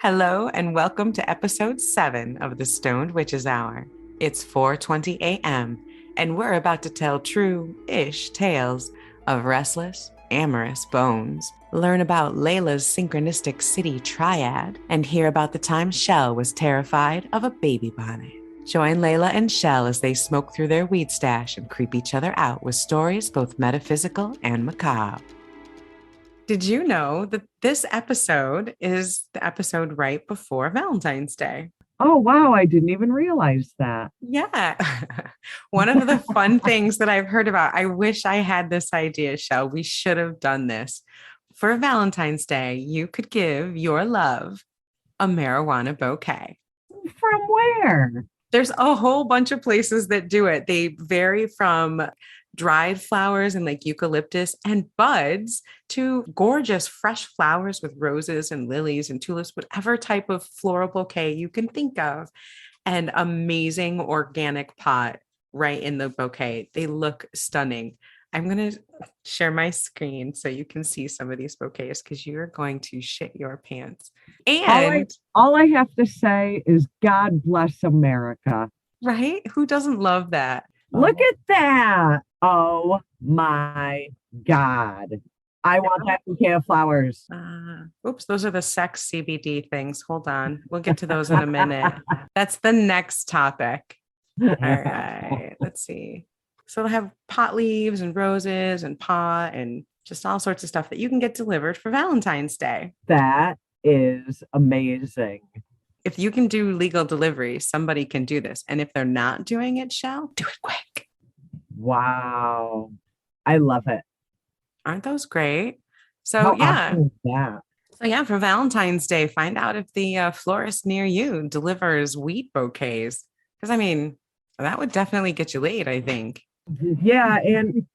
Hello and welcome to episode 7 of the Stoned Witches Hour. It's 4:20 a.m. and we're about to tell true-ish tales of restless, amorous bones, learn about Layla's synchronistic city triad, and hear about the time Chelle was terrified of a baby bonnet. Join Laylla and Chelle as they smoke through their weed stash and creep each other out with stories both metaphysical and macabre. Did you know that this episode is the episode right before Valentine's Day? Oh, wow. I didn't even realize that. Yeah. One of the fun things that I've heard about, I wish I had this idea, Chelle. We should have done this. For Valentine's Day, you could give your love a marijuana bouquet. From where? There's a whole bunch of places that do it. They vary from dried flowers and like eucalyptus and buds to gorgeous fresh flowers with roses and lilies and tulips, whatever type of floral bouquet you can think of, and amazing organic pot right in the bouquet. They look stunning. I'm going to share my screen so you can see some of these bouquets because you're going to shit your pants. And all I have to say is God bless America. right? Who doesn't love that? Look at that. Oh my God. I want that bouquet of flowers. Oops, those are the sex CBD things. Hold on. We'll get to those in a minute. That's the next topic. All right. Let's see. So they'll have pot leaves and roses and pot and just all sorts of stuff that you can get delivered for Valentine's Day. That is amazing. If you can do legal delivery, somebody can do this. And if they're not doing it, Chelle, do it quick. Wow. I love it. Aren't those great? So How yeah. awesome is that? So yeah, for Valentine's Day, find out if the florist near you delivers wheat bouquets. Because I mean, that would definitely get you laid, I think. Yeah, and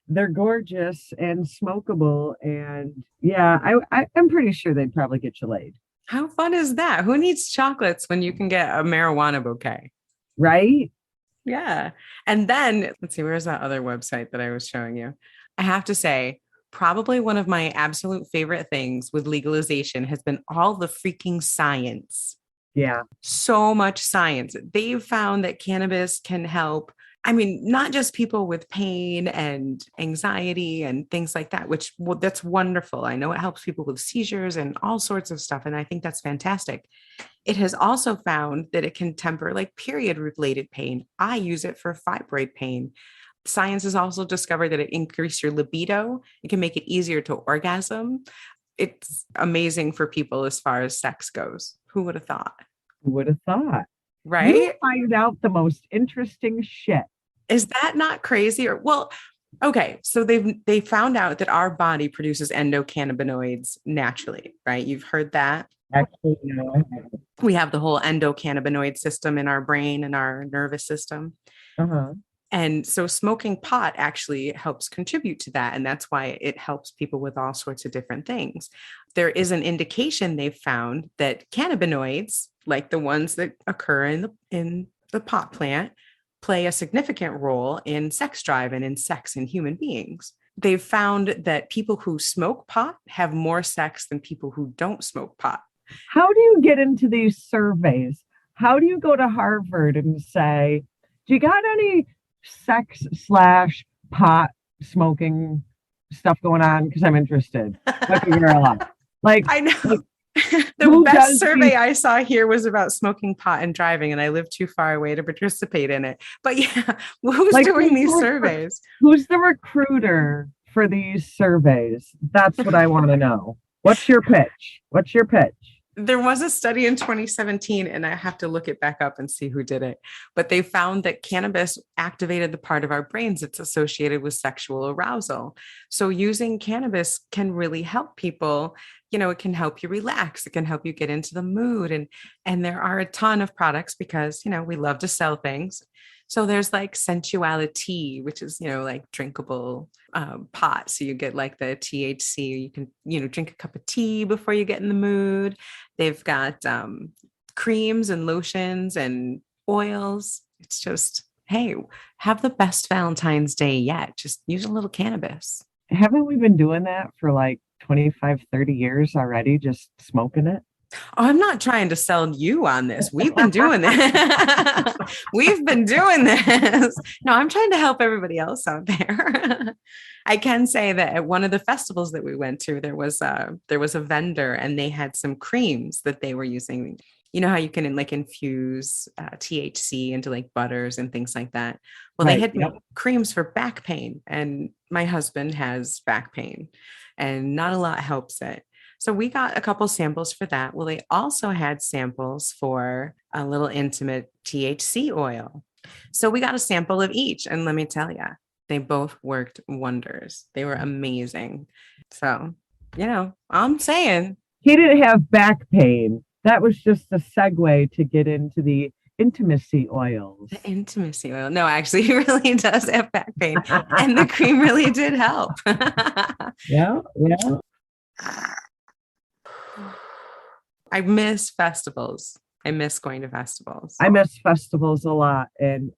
they're gorgeous and smokable. And yeah, I'm pretty sure they'd probably get you laid. How fun is that? Who needs chocolates when you can get a marijuana bouquet? Right? Yeah. And then let's see, where's that other website that I was showing you? I have to say, probably one of my absolute favorite things with legalization has been all the freaking science. Yeah. So much science. They've found that cannabis can help. I mean, not just people with pain and anxiety and things like that, which that's wonderful. I know it helps people with seizures and all sorts of stuff. And I think that's fantastic. It has also found that it can temper like period related pain. I use it for fibroid pain. Science has also discovered that it increases your libido. It can make it easier to orgasm. It's amazing for people as far as sex goes. Who would have thought? Who would have thought? Right? You find out the most interesting shit. Is that not crazy? Or well, okay, so they found out that our body produces endocannabinoids naturally, right? You've heard that. Actually, no. We have the whole endocannabinoid system in our brain and our nervous system. Uh-huh. And so smoking pot actually helps contribute to that. And that's why it helps people with all sorts of different things. There is an indication they've found that cannabinoids, like the ones that occur in the pot plant, play a significant role in sex drive and in sex in human beings. They've found that people who smoke pot have more sex than people who don't smoke pot. How do you get into these surveys? How do you go to Harvard and say, do you got any sex/pot smoking stuff going on? Because I'm interested. Like a girl. Like, I know. Like, the best survey I saw here was about smoking pot and driving, and I live too far away to participate in it. But yeah, who's doing these surveys? Who's the recruiter for these surveys? That's what I want to know. What's your pitch? What's your pitch? There was a study in 2017, and I have to look it back up and see who did it. But they found that cannabis activated the part of our brains that's associated with sexual arousal. So using cannabis can really help people. You know, it can help you relax. It can help you get into the mood. And there are a ton of products because, you know, we love to sell things. So there's like sensuality, which is, you know, like drinkable pot. So you get like the THC, you can, you know, drink a cup of tea before you get in the mood. They've got creams and lotions and oils. It's just, hey, have the best Valentine's Day yet. Just use a little cannabis. Haven't we been doing that for like 25, 30 years already, just smoking it? Oh, I'm not trying to sell you on this. We've been doing this. We've been doing this. No, I'm trying to help everybody else out there. I can say that at one of the festivals that we went to, there was a vendor and they had some creams that they were using. You know how you can like infuse THC into like butters and things like that. Well, they Right. had Yep. creams for back pain, and my husband has back pain, and not a lot helps it. So we got a couple samples for that. Well, they also had samples for a little intimate THC oil. So we got a sample of each. And let me tell you, they both worked wonders. They were amazing. So, I'm saying He didn't have back pain. That was just a segue to get into the intimacy oils. the intimacy oil. No, actually, he really does have back pain. And the cream really did help. Yeah, yeah. I miss festivals. I miss going to festivals. I miss festivals a lot, and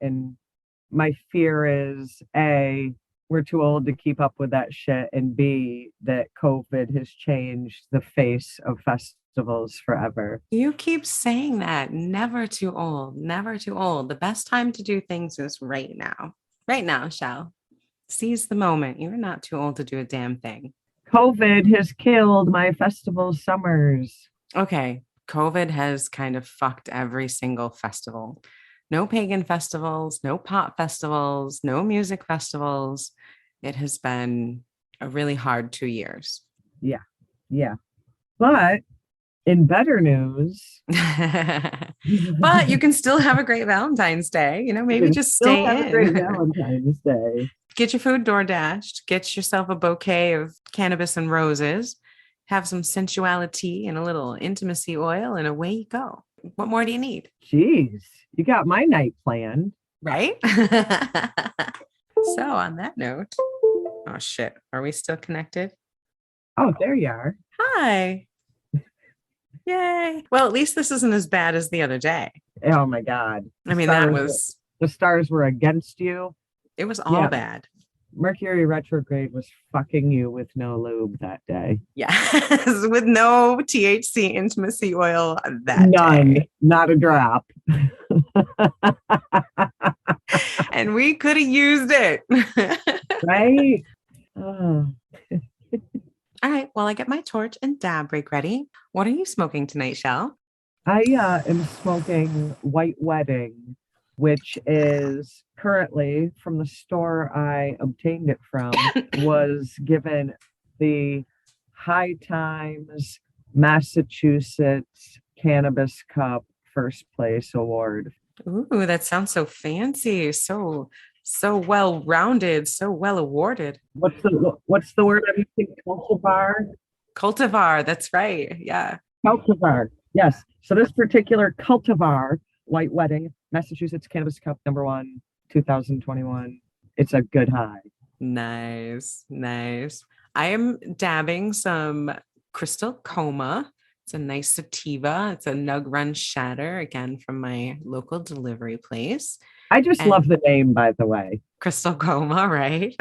my fear is A, we're too old to keep up with that shit, and B, that COVID has changed the face of festivals forever. You keep saying that. Never too old. Never too old. The best time to do things is right now. Right now, Chelle. Seize the moment. You're not too old to do a damn thing. COVID has killed my festival summers. Okay. COVID has kind of fucked every single festival. No pagan festivals, no pop festivals, no music festivals. It has been a really hard 2 years. Yeah, yeah. But in better news, But you can still have a great Valentine's Day. you Maybe can just still stay have a great in. Valentine's Day. Get your food door dashed, get yourself a bouquet of cannabis and roses, have some sensuality and a little intimacy oil, and away you go. What more do you need? Jeez, you got my night planned. Right? So, on that note, oh shit, are we still connected? Oh, there you are. Hi. Yay. Well, at least this isn't as bad as the other day. Oh my God. I mean, The stars were against you. it was all Yeah. bad. Mercury retrograde was fucking you with no lube that day. Yes, with no THC intimacy oil that None, day. not a drop. And we could have used it. Right? Oh. All right. Well, I get my torch and dab rig ready. What are you smoking tonight, Chelle? I am smoking White Wedding, which is currently from the store I obtained it from, was given the High Times Massachusetts Cannabis Cup First Place Award. Ooh, that sounds so fancy. So well rounded, so well awarded. What's the word I'm using? Cultivar? Cultivar, that's right. Yeah. Cultivar. Yes. So this particular cultivar, White Wedding, Massachusetts Cannabis Cup #1, 2021. It's a good high. Nice. Nice. I am dabbing some Crystal Coma. It's a nice sativa. It's a Nug Run Shatter, again from my local delivery place. I just And love the name, by the way. Crystal Coma, right?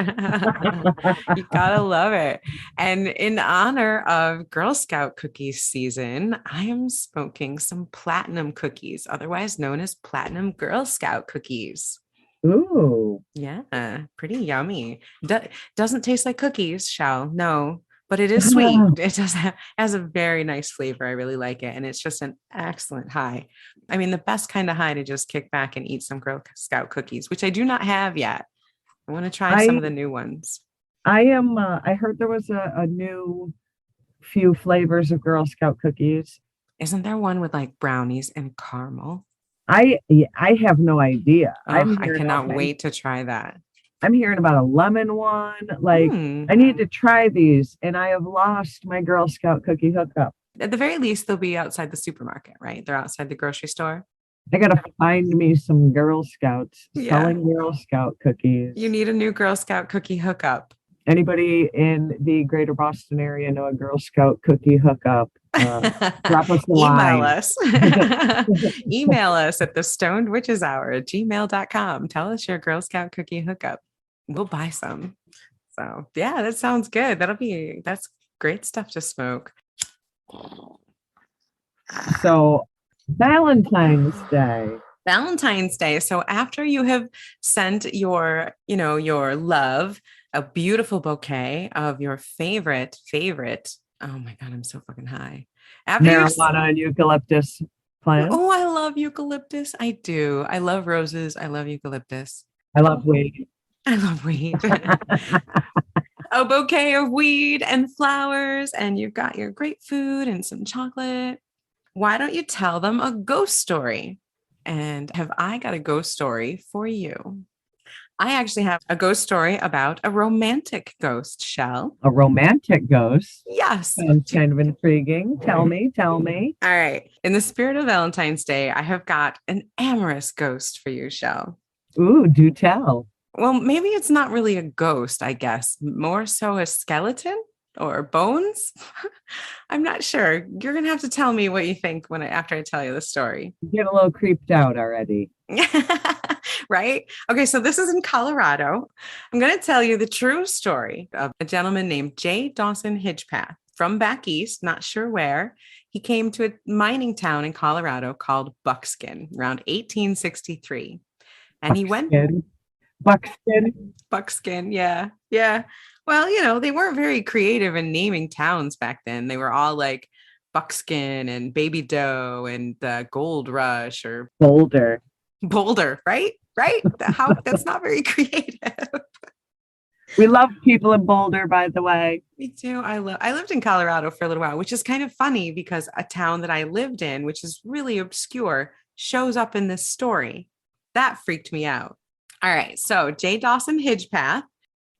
You gotta love it. And in honor of Girl Scout cookies season, I am smoking some platinum cookies, otherwise known as platinum Girl Scout cookies. Ooh. Yeah, pretty yummy. Doesn't taste like cookies, shall no, but it is sweet. It has a very nice flavor. I really like it. And it's just an excellent high. I mean, the best kind of high to just kick back and eat some Girl Scout cookies, which I do not have yet. I want to try some of the new ones. I heard there was a new few flavors of Girl Scout cookies. Isn't there one with like brownies and caramel? I have no idea. Oh, I cannot wait to try that. I'm hearing about a lemon one. Like, I need to try these, and I have lost my Girl Scout cookie hookup. At the very least, they'll be outside the supermarket, right? They're outside the grocery store. I gotta find me some Girl Scouts selling Girl Scout cookies. You need a new Girl Scout cookie hookup. Anybody in the greater Boston area know a Girl Scout cookie hookup? Drop us a line. Email us at thestonedwitcheshour@gmail.com. Tell us your Girl Scout cookie hookup. We'll buy some. So yeah, that sounds good. That's great stuff to smoke. So Valentine's Day. Valentine's Day. So after you have sent your love a beautiful bouquet of your favorite. Oh my God, I'm so fucking high. After you've, Marijuana and eucalyptus oh, plants. I love eucalyptus. I do. I love roses. I love eucalyptus. I love weed. I love weed. A bouquet of weed and flowers, and you've got your great food and some chocolate. Why don't you tell them a ghost story? And have I got a ghost story for you? I actually have a ghost story about a romantic ghost, Shell. A romantic ghost. Yes. Sounds kind of intriguing. Tell me, tell me. All right. In the spirit of Valentine's Day, I have got an amorous ghost for you, Shell. Ooh, do tell. Well, maybe it's not really a ghost, I guess, more so a skeleton or bones. I'm not sure. You're going to have to tell me what you think after I tell you the story. Get a little creeped out already. Right? Okay, so this is in Colorado. I'm going to tell you the true story of a gentleman named J. Dawson Hidgepath from back east, not sure where. He came to a mining town in Colorado called Buckskin around 1863. And he went Buckskin. Yeah. Yeah. Well, they weren't very creative in naming towns back then. They were all like Buckskin and Baby Doe and Gold Rush or Boulder. Boulder, right? Right? That's not very creative. We love people in Boulder, by the way. Me too. I lived in Colorado for a little while, which is kind of funny because a town that I lived in, which is really obscure, shows up in this story. That freaked me out. All right. So J. Dawson Hidgepath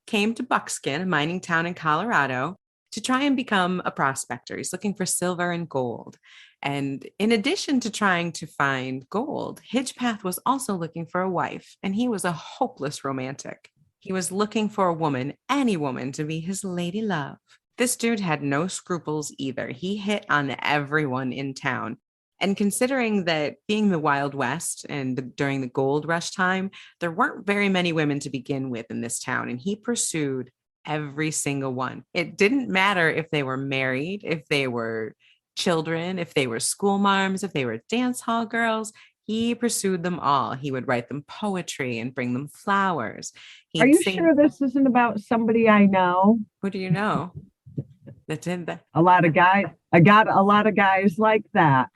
came to Buckskin, a mining town in Colorado, to try and become a prospector. He's looking for silver and gold. And in addition to trying to find gold, Hidgepath was also looking for a wife, and he was a hopeless romantic. He was looking for a woman, any woman, to be his lady love. This dude had no scruples either. He hit on everyone in town. And considering that being the Wild West and during the gold rush time, there weren't very many women to begin with in this town. And he pursued every single one. It didn't matter if they were married, if they were children, if they were school marms, if they were dance hall girls. He pursued them all. He would write them poetry and bring them flowers. Are He'd you sing. sure this isn't about somebody I know? Who do you know? That's in the. A lot of guys. I got a lot of guys like that.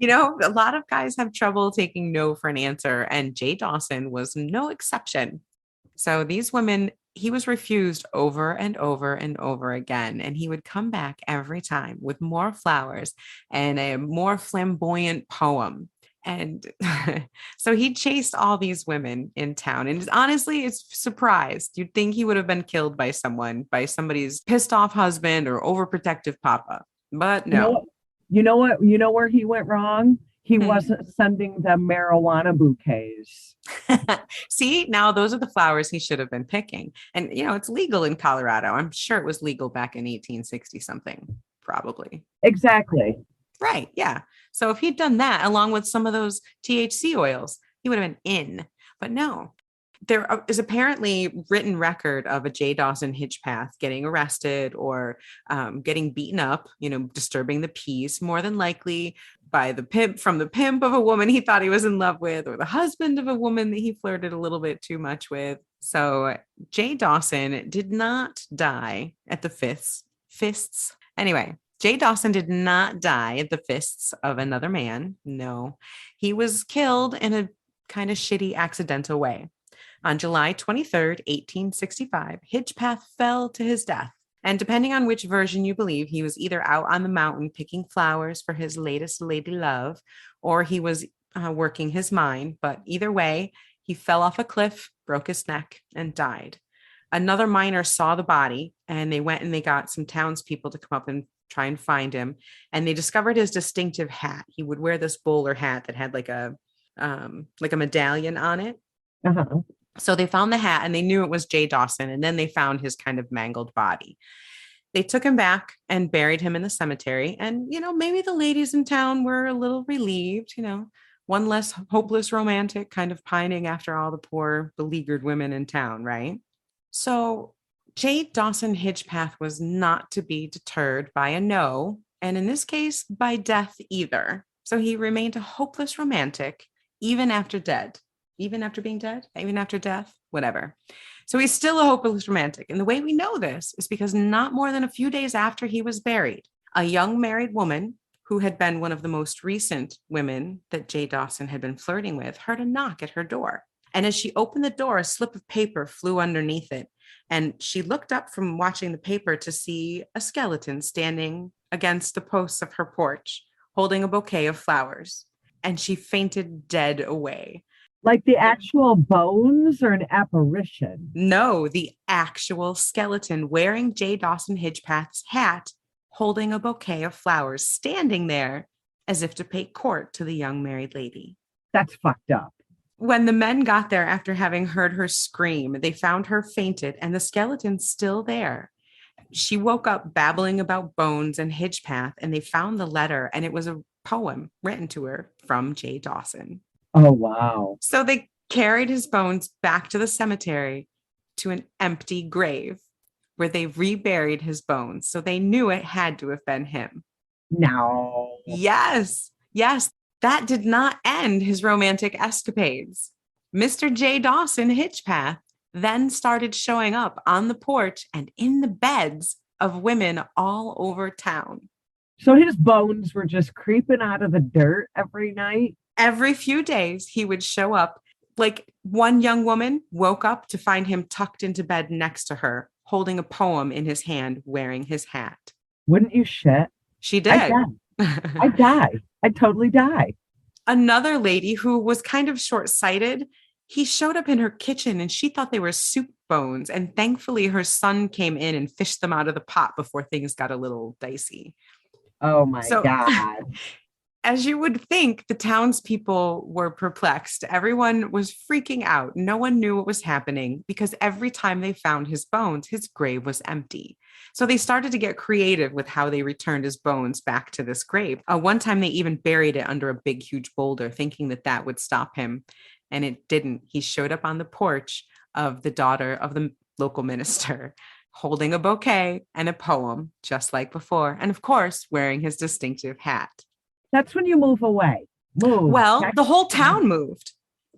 A lot of guys have trouble taking no for an answer, and Jay Dawson was no exception. So these women, he was refused over and over and over again, and he would come back every time with more flowers and a more flamboyant poem. And so he chased all these women in town. And honestly, it's surprised. You'd think he would have been killed by somebody's pissed off husband or overprotective papa. But no. You know what? You know where he went wrong? He wasn't sending them marijuana bouquets. See, now those are the flowers he should have been picking. And, it's legal in Colorado. I'm sure it was legal back in 1860 something, probably. Exactly. Right. Yeah. So if he'd done that along with some of those THC oils, he would have been in. But no, there is apparently written record of a J. Dawson Hidgepath getting arrested or getting beaten up, disturbing the peace, more than likely by the pimp of a woman he thought he was in love with, or the husband of a woman that he flirted a little bit too much with. So J. Dawson did not die at the fists. Anyway, J. Dawson did not die at the fists of another man. No, he was killed in a kind of shitty accidental way. On July 23rd, 1865, Hidgepath fell to his death. And depending on which version you believe, he was either out on the mountain picking flowers for his latest lady love, or he was working his mine. But either way, he fell off a cliff, broke his neck, and died. Another miner saw the body, and they went and they got some townspeople to come up and try and find him. And they discovered his distinctive hat. He would wear this bowler hat that had like a medallion on it. Uh-huh. So they found the hat and they knew it was J. Dawson. And then they found his kind of mangled body. They took him back and buried him in the cemetery. And, maybe the ladies in town were a little relieved, one less hopeless romantic kind of pining after all the poor beleaguered women in town, right? So J. Dawson Hidgepath was not to be deterred by a no. and in this case, by death either. So he remained a hopeless romantic, even after dead, even after being dead, even after death, whatever. So he's still a hopeless romantic. And the way we know this is because not more than a few days after he was buried, a young married woman who had been one of the most recent women that Jay Dawson had been flirting with heard a knock at her door. And as she opened the door, a slip of paper flew underneath it. And she looked up from watching the paper to see a skeleton standing against the posts of her porch, holding a bouquet of flowers. And she fainted dead away. Like the actual bones or an apparition? No, the actual skeleton wearing Jay Dawson Hedgepath's hat, holding a bouquet of flowers, standing there as if to pay court to the young married lady. That's fucked up. When the men got there after having heard her scream, they found her fainted and the skeleton still there. She woke up babbling about bones and Hedgepath, and they found the letter, and it was a poem written to her from Jay Dawson. Oh, wow. So they carried his bones back to the cemetery to an empty grave where they reburied his bones. So they knew it had to have been him. No. Yes. Yes. That did not end his romantic escapades. Mr. Jay Dawson Hedgepath then started showing up on the porch and in the beds of women all over town. So his bones were just creeping out of the dirt every night? Every few days, he would show up. Like one young woman woke up to find him tucked into bed next to her, holding a poem in his hand, wearing his hat. Wouldn't you shit? She did. I'd die. I'd totally die. Another lady who was kind of short-sighted, he showed up in her kitchen and she thought they were soup bones. And thankfully, her son came in and fished them out of the pot before things got a little dicey. Oh, my God. As you would think, the townspeople were perplexed. Everyone was freaking out. No one knew what was happening because every time they found his bones, his grave was empty. So they started to get creative with how they returned his bones back to this grave. One time they even buried it under a big, huge boulder, thinking that that would stop him. And it didn't. He showed up on the porch of the daughter of the local minister, holding a bouquet and a poem, just like before. And of course, wearing his distinctive hat. That's when you move away. Move. Well, the whole town moved.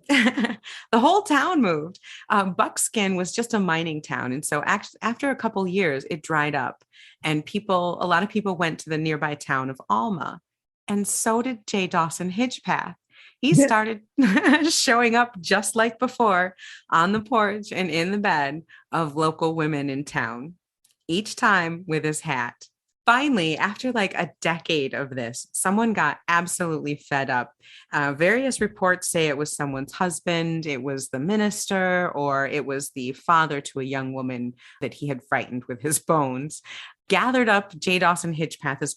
The whole town moved. Buckskin was just a mining town. And so after a couple years, it dried up. And a lot of people went to the nearby town of Alma. And so did Jay Dawson Hedgepath. He started showing up just like before on the porch and in the bed of local women in town, each time with his hat. Finally, after like a decade of this, someone got absolutely fed up. Various reports say it was someone's husband, it was the minister, or it was the father to a young woman that he had frightened with his bones. Gathered up Jay Dawson Hedgepath's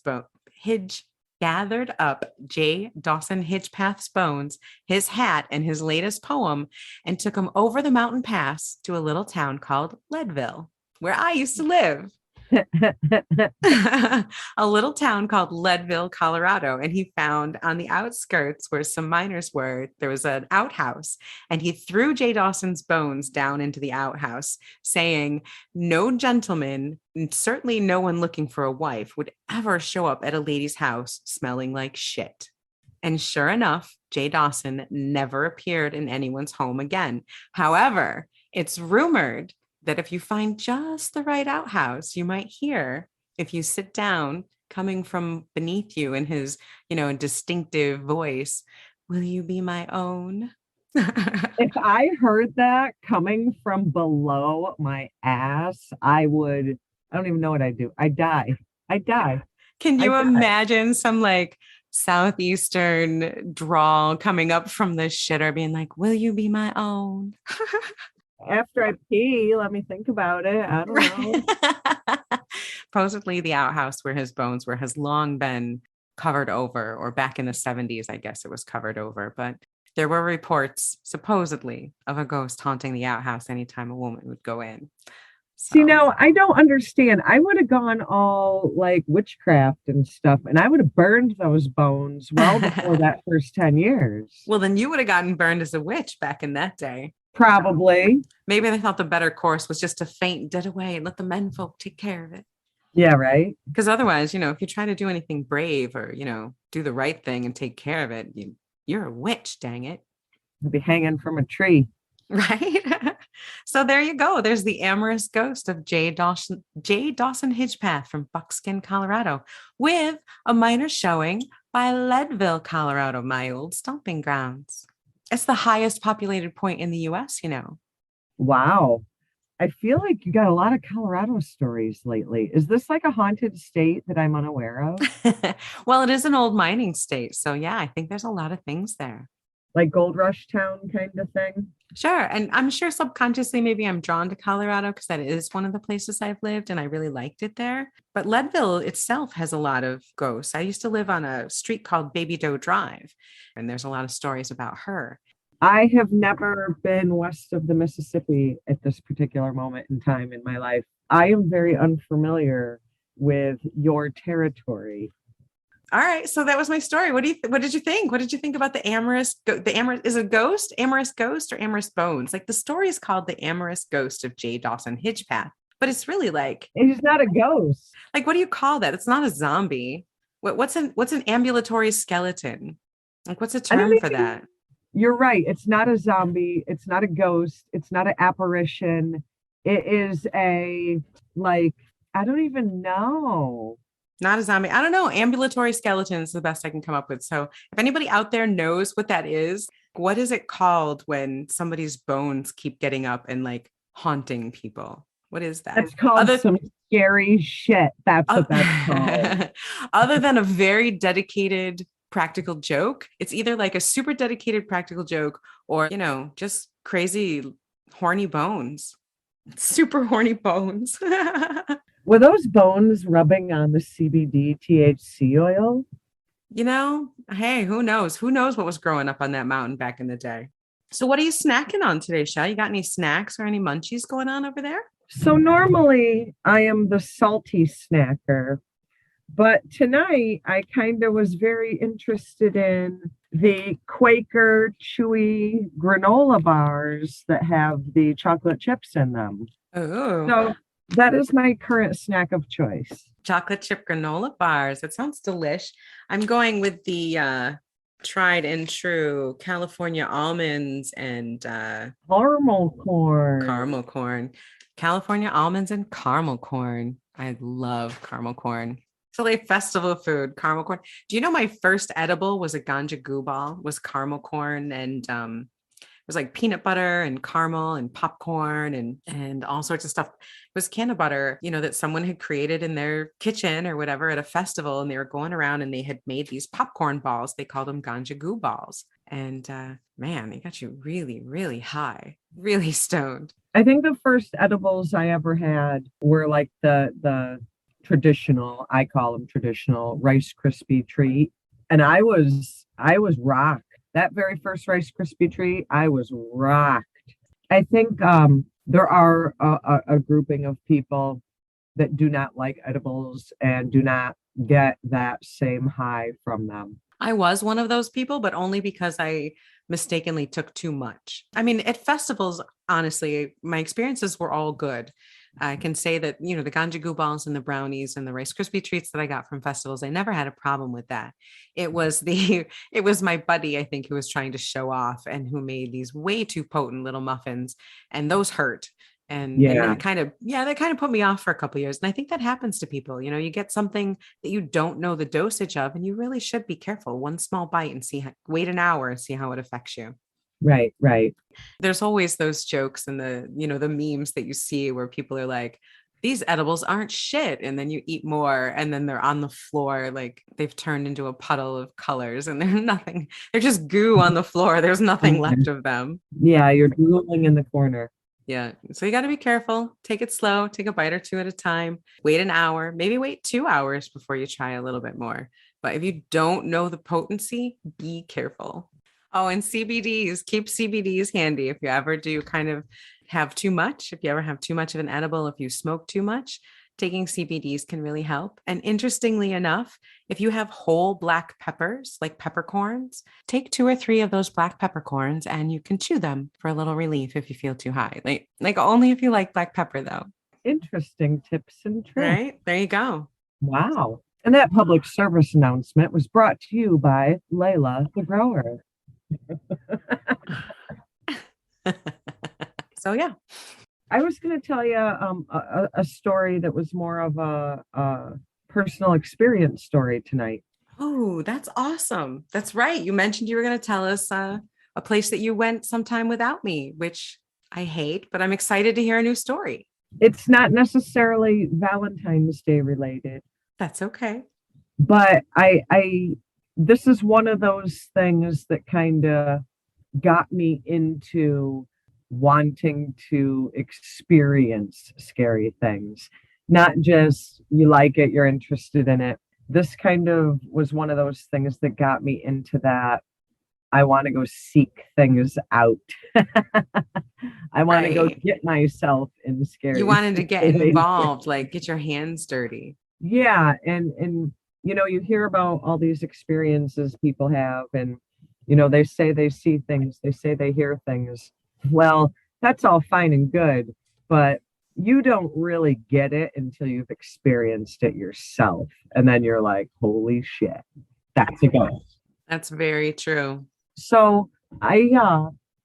bones, his hat, and his latest poem, and took him over the mountain pass to a little town called Leadville, where I used to live. A little town called Leadville, Colorado. And he found on the outskirts where some miners were, there was an outhouse, and he threw Jay Dawson's bones down into the outhouse, saying, "No gentleman, and certainly no one looking for a wife, would ever show up at a lady's house smelling like shit." And sure enough, Jay Dawson never appeared in anyone's home again. However, it's rumored that if you find just the right outhouse, you might hear, if you sit down, coming from beneath you in his, distinctive voice, "Will you be my own?" If I heard that coming from below my ass, I don't even know what I'd do. I'd die. Can you imagine some like Southeastern drawl coming up from the shitter being like, "Will you be my own?" After I pee, let me think about it. I don't know. Supposedly the outhouse where his bones were has long been covered over, or back in the 70s, I guess it was covered over. But there were reports, supposedly, of a ghost haunting the outhouse anytime a woman would go in. So. I don't understand. I would have gone all like witchcraft and stuff, and I would have burned those bones well before that first 10 years. Well, then you would have gotten burned as a witch back in that day. Probably. Maybe they thought the better course was just to faint dead away and let the men folk take care of it. Yeah, right. Because otherwise, if you try to do anything brave or, do the right thing and take care of it, you're a witch, dang it. I'd be hanging from a tree. Right. So there you go. There's the amorous ghost of J. Dawson Hidgepath from Buckskin, Colorado, with a minor showing by Leadville, Colorado, my old stomping grounds. It's the highest populated point in the US. Wow. I feel like you got a lot of Colorado stories lately. Is this like a haunted state that I'm unaware of? Well, it is an old mining state. So yeah, I think there's a lot of things there. Like Gold Rush Town kind of thing? Sure. And I'm sure subconsciously, maybe I'm drawn to Colorado because that is one of the places I've lived and I really liked it there. But Leadville itself has a lot of ghosts. I used to live on a street called Baby Doe Drive, and there's a lot of stories about her. I have never been west of the Mississippi at this particular moment in time in my life. I am very unfamiliar with your territory. All right. So that was my story. What did you think? What did you think about the amorous, is it ghost, amorous ghost, or amorous bones? Like the story is called The Amorous Ghost of J. Dawson Hidgepath, but it's really He's not a ghost. like, what do you call that? It's not a zombie. What's an ambulatory skeleton? Like, what's a I don't term for even, that? you're right. It's not a zombie. It's not a ghost. It's not an apparition. It is like, I don't even know. Not a zombie. I don't know. Ambulatory skeleton is the best I can come up with. So if anybody out there knows what that is, what is it called when somebody's bones keep getting up and like haunting people? What is that? That's called Other some scary shit. That's what that's called. uh, other than a very dedicated practical joke, it's either like a super dedicated practical joke or, just crazy horny bones. Super horny bones. Were those bones rubbing on the CBD THC oil? Hey, who knows? Who knows what was growing up on that mountain back in the day? So, what are you snacking on today, Chelle? You got any snacks or any munchies going on over there? So normally I am the salty snacker, but tonight I kind of was very interested in the Quaker chewy granola bars that have the chocolate chips in them. Oh, So that is my current snack of choice. chocolate chip granola bars. That sounds delish. I'm going with the tried and true California almonds and Caramel corn. caramel corn. California almonds and caramel corn. I love caramel corn. So like festival food, caramel corn. Do you know my first edible was a ganja goo ball, was caramel corn and it was like peanut butter and caramel and popcorn and all sorts of stuff. It was can of butter, that someone had created in their kitchen or whatever at a festival, and they were going around and they had made these popcorn balls. They called them ganja goo balls. And man, they got you really, really high, really stoned. I think the first edibles I ever had were like the traditional, I call them traditional Rice Krispie treat. And I was rocked. That very first Rice Krispie treat, I was rocked. I think there are a grouping of people that do not like edibles and do not get that same high from them. I was one of those people, but only because I mistakenly took too much. I mean, at festivals, honestly, my experiences were all good. I can say that, the ganja goo balls and the brownies and the Rice Krispie treats that I got from festivals, I never had a problem with that. It was my buddy, I think, who was trying to show off and who made these way too potent little muffins, and those hurt. And Yeah, that kind of put me off for a couple of years. And I think that happens to people. You get something that you don't know the dosage of, and you really should be careful. One small bite and wait an hour and see how it affects you. right, right. There's always those jokes and the memes that you see where people are like, these edibles aren't shit. And then you eat more and then they're on the floor, like they've turned into a puddle of colors and they're nothing. They're just goo on the floor. There's nothing left of them. Yeah, you're drooling in the corner. Yeah. So you got to be careful. Take it slow. Take a bite or two at a time. Wait an hour, maybe wait 2 hours before you try a little bit more. But if you don't know the potency, be careful. Oh, and CBDs, keep CBDs handy if you ever do kind of have too much, if you ever have too much of an edible, if you smoke too much, taking CBDs can really help. And interestingly enough, if you have whole black peppers, like peppercorns, take 2 or 3 of those black peppercorns and you can chew them for a little relief if you feel too high. Like only if you like black pepper though. Interesting tips and tricks. Right? There you go. Wow. And that public service announcement was brought to you by Laylla, the grower. So yeah. I was going to tell you a story that was more of a personal experience story tonight. Oh, that's awesome. That's right. You mentioned you were going to tell us a place that you went sometime without me, which I hate, but I'm excited to hear a new story. It's not necessarily Valentine's Day related, That's okay. but this is one of those things that kind of got me into wanting to experience scary things. Not just you like it, you're interested in it. This kind of was one of those things that got me into that. I want to go seek things out. I want to go Right. get myself in scary You wanted to get situations. involved, like get your hands dirty. Yeah, and you hear about all these experiences people have, and they say they see things, they say they hear things. Well, that's all fine and good, but you don't really get it until you've experienced it yourself, and then you're like, holy shit, that's a ghost. That's very true. So I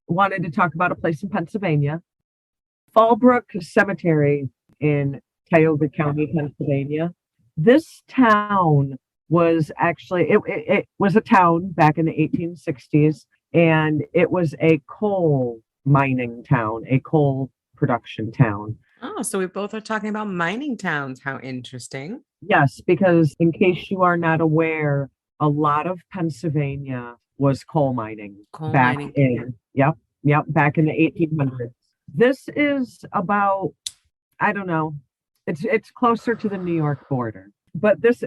wanted to talk about a place in Pennsylvania, Fall Brook Cemetery in Tioga County, Pennsylvania. This town was actually it was a town back in the 1860s, and it was a coal mining town, a coal production town. Oh, so we both are talking about mining towns. How interesting. Yes, because in case you are not aware, a lot of Pennsylvania was coal mining Coal back mining. in, yep, back in the 1800s. This is about, I don't know, it's closer to the New York border. But this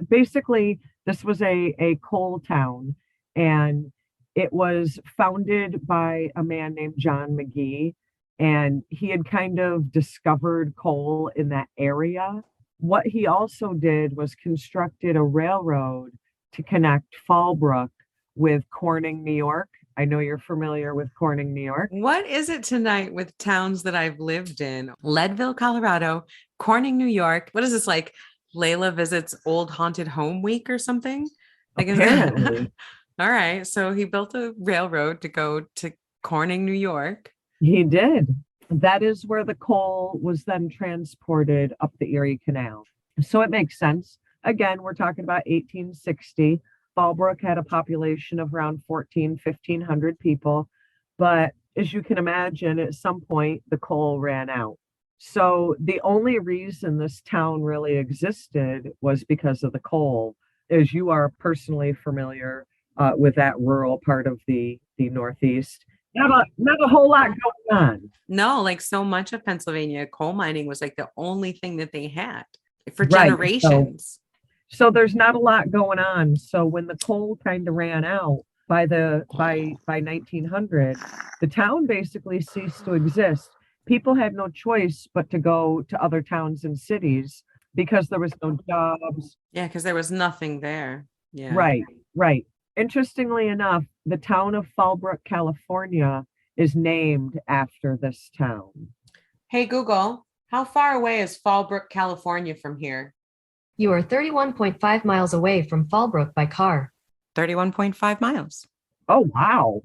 was a coal town, and it was founded by a man named John McGee, and he had kind of discovered coal in that area. What he also did was constructed a railroad to connect Fall Brook with Corning, New York. I know you're familiar with Corning, New York. What is it tonight with towns that I've lived in? Leadville, Colorado, Corning, New York. What is this like? Layla visits old haunted home week or something? Like, is that Apparently, all right? So he built a railroad to go to Corning, New York. he did. That is where the coal was then transported up the Erie Canal. So it makes sense. Again, we're talking about 1860. Fallbrook had a population of around 1,500 people. But as you can imagine, at some point, the coal ran out. So the only reason this town really existed was because of the coal. As you are personally familiar with that rural part of the Northeast, not a whole lot going on. No, like so much of Pennsylvania, coal mining was like the only thing that they had for Right. generations. So there's not a lot going on. So when the coal kind of ran out by 1900, the town basically ceased to exist. People had no choice but to go to other towns and cities because there was no jobs. Yeah, because there was nothing there. Yeah. Right, right. Interestingly enough, the town of Fallbrook, California is named after this town. Hey, Google, how far away is Fall Brook, California from here? You are 31.5 miles away from Fallbrook by car. 31.5 miles. Oh, wow.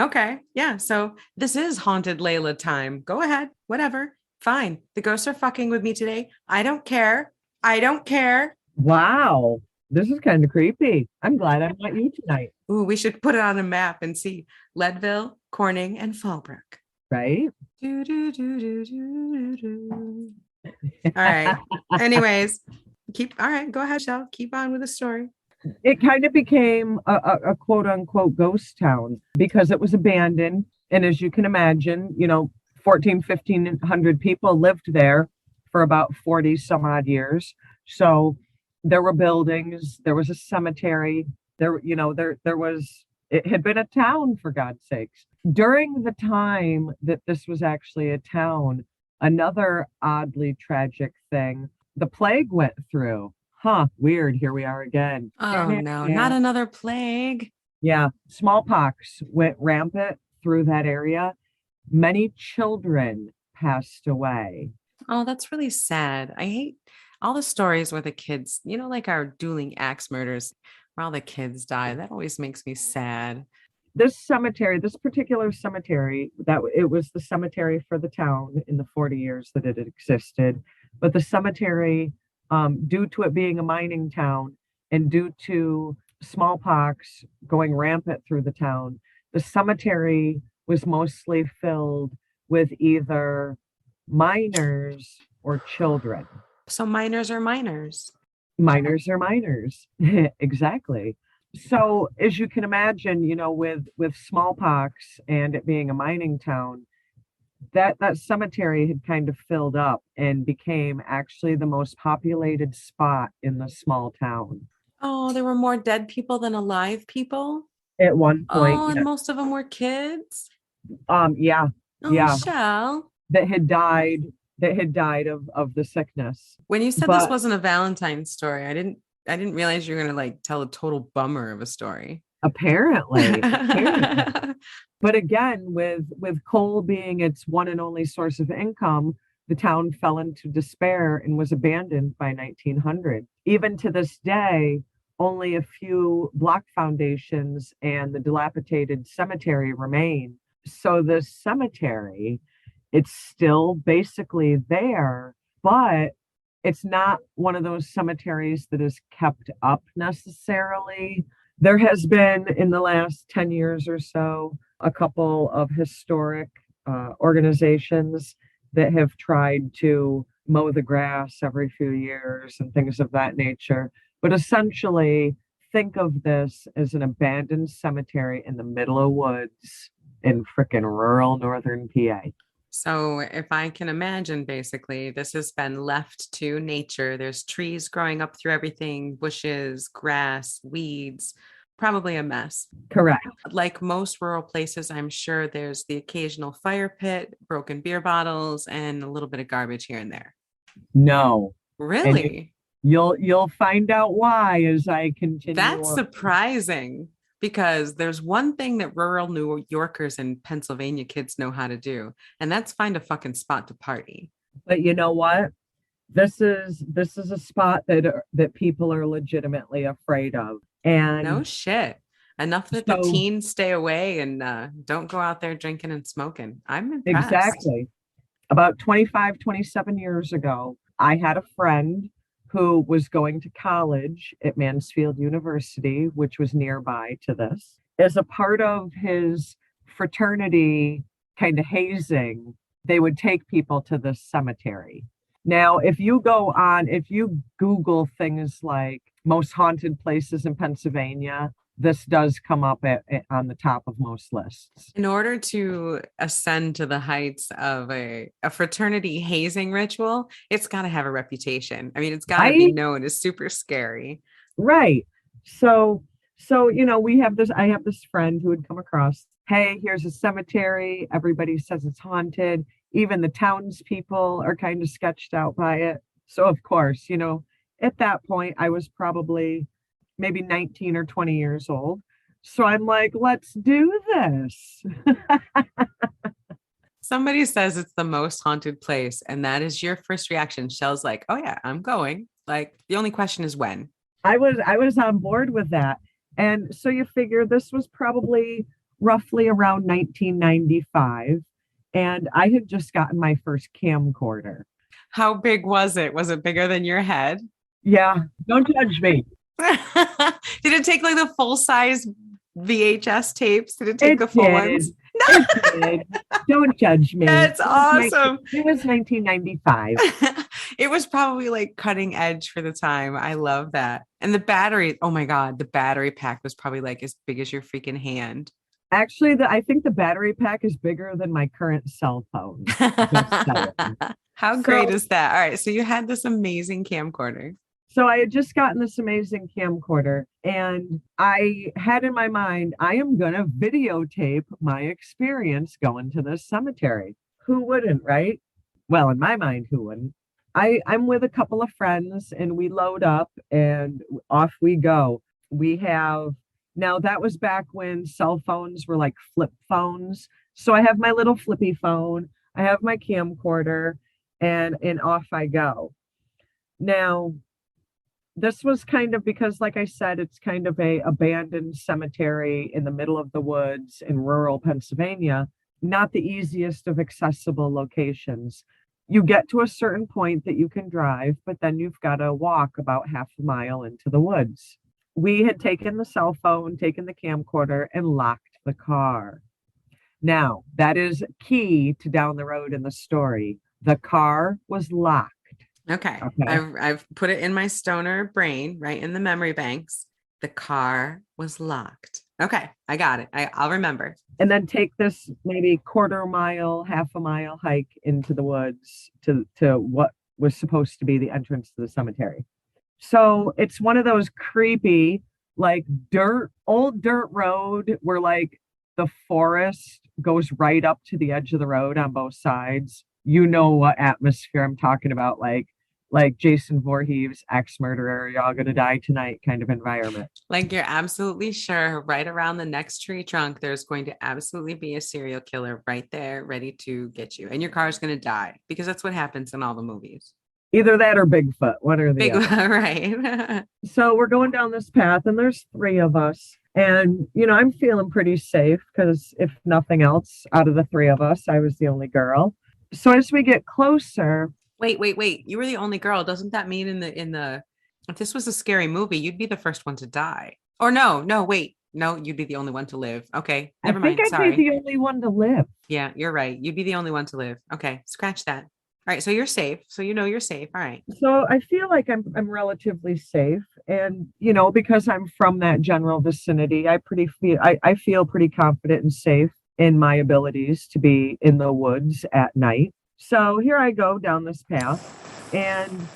Okay. Yeah. So this is haunted Layla time. Go ahead. Whatever. Fine. The ghosts are fucking with me today. I don't care. I don't care. Wow. This is kind of creepy. I'm glad I'm not you tonight. Ooh, we should put it on a map and see Leadville, Corning, and Fallbrook. Right? Do, do, do, do, do, do. All right. Anyways, all right, go ahead, Chelle. Keep on with the story. It kind of became a quote unquote ghost town because it was abandoned. And as you can imagine, 1,500 people lived there for about 40 some odd years. So there were buildings, there was a cemetery, there was, it had been a town, for God's sakes. During the time that this was actually a town, another oddly tragic thing, the plague went through. Huh, weird. Here we are again. Oh no, not another plague. Yeah, smallpox went rampant through that area. Many children passed away. Oh, that's really sad. I hate all the stories where the kids, like our dueling axe murders, where all the kids die. That always makes me sad. This cemetery, this particular cemetery, it was the cemetery for the town in the 40 years that it had existed. But the cemetery, due to it being a mining town and due to smallpox going rampant through the town, the cemetery was mostly filled with either miners or children. So minors are minors. Miners are miners. Exactly. So as you can imagine, with smallpox and it being a mining town, that cemetery had kind of filled up and became actually the most populated spot in the small town Oh, there were more dead people than alive people. at one point. Oh, and Yeah. most of them were kids. Yeah, Oh, yeah, Shell. that had died of the sickness. When you said this But wasn't a Valentine story, I didn't realize you were gonna like tell a total bummer of a story. apparently. But again, with coal being its one and only source of income, the town fell into despair and was abandoned by 1900. Even to this day, only a few block foundations and the dilapidated cemetery remain. So the cemetery, it's still basically there, but it's not one of those cemeteries that is kept up necessarily. There has been in the last 10 years or so a couple of historic organizations that have tried to mow the grass every few years and things of that nature. But essentially, think of this as an abandoned cemetery in the middle of woods in frickin' rural northern PA. So, if I can imagine, basically, this has been left to nature. There's trees growing up through everything, bushes, grass, weeds, probably a mess. Correct. Like most rural places, I'm sure there's the occasional fire pit, broken beer bottles, and a little bit of garbage here and there. No. And Really? you'll find out why as I continue That's on. surprising because there's one thing that rural New Yorkers and Pennsylvania kids know how to do, and that's find a fucking spot to party. But you know what? This is a spot that people are legitimately afraid of. No And shit. Enough that the so teens stay away and don't go out there drinking and smoking. I'm impressed. exactly about 25, 27 years ago, I had a friend who was going to college at Mansfield University, which was nearby to this. As a part of his fraternity kind of hazing, they would take people to this cemetery. Now, if you Google things like most haunted places in Pennsylvania, this does come up on the top of most lists. In order to ascend to the heights of a fraternity hazing ritual, it's got to have a reputation. I mean, it's got to be Right? known as super scary. Right. So, I have this friend who had come across, hey, here's a cemetery. Everybody says it's haunted. Even the townspeople are kind of sketched out by it. So, of course, at that point, I was probably maybe 19 or 20 years old. So I'm like, let's do this. Somebody says it's the most haunted place, and that is your first reaction. Shell's like, "Oh yeah, I'm going." Like the only question is when. I was on board with that. And so you figure this was probably roughly around 1995. And I had just gotten my first camcorder. How big was it? Was it bigger than your head? Yeah, don't judge me. Did it take like the full size VHS tapes? Did it take It the full did. ones? It did. Don't judge me. That's awesome. It was 1995. It was probably like cutting edge for the time. I love that. And the battery, oh my God, the battery pack was probably like as big as your freaking hand. Actually, I think the battery pack is bigger than my current cell phone. Just saying. How great is that? All right. So you had this amazing camcorder. So I had just gotten this amazing camcorder and I had in my mind, I am going to videotape my experience going to this cemetery. Who wouldn't, right? Well, in my mind, who wouldn't? I'm with a couple of friends and we load up and off we go. Now that was back when cell phones were like flip phones. So I have my little flippy phone. I have my camcorder and off I go. Now, this was kind of because, like I said, it's kind of a abandoned cemetery in the middle of the woods in rural Pennsylvania, not the easiest of accessible locations. You get to a certain point that you can drive, but then you've got to walk about half a mile into the woods. We had taken the cell phone, taken the camcorder, and locked the car. Now, that is key to down the road in the story. The car was locked. Okay. Okay. I've put it in my stoner brain, right in the memory banks. The car was locked. Okay, I got it. I'll remember. And then take this maybe quarter mile, half a mile hike into the woods to what was supposed to be the entrance to the cemetery. So it's one of those creepy, like old dirt road where like the forest goes right up to the edge of the road on both sides. You know what atmosphere I'm talking about, like Jason Voorhees, ex murderer, y'all gonna die tonight kind of environment. Like you're absolutely sure right around the next tree trunk, there's going to absolutely be a serial killer right there, ready to get you, and your car is going to die because that's what happens in all the movies. Either that or Bigfoot, one or the other. Right. So we're going down this path, and there's three of us. And, I'm feeling pretty safe because, if nothing else, out of the three of us, I was the only girl. So as we get closer. Wait. You were the only girl. Doesn't that mean if this was a scary movie, you'd be the first one to die? Or no, wait. No, you'd be the only one to live. Okay. Never mind. I think I'd be the only one to live. Yeah, you're right. You'd be the only one to live. Okay. Scratch that. All right, so you're safe. So you're safe. All right. So I feel like I'm relatively safe, and because I'm from that general vicinity, I feel pretty confident and safe in my abilities to be in the woods at night. So here I go down this path, and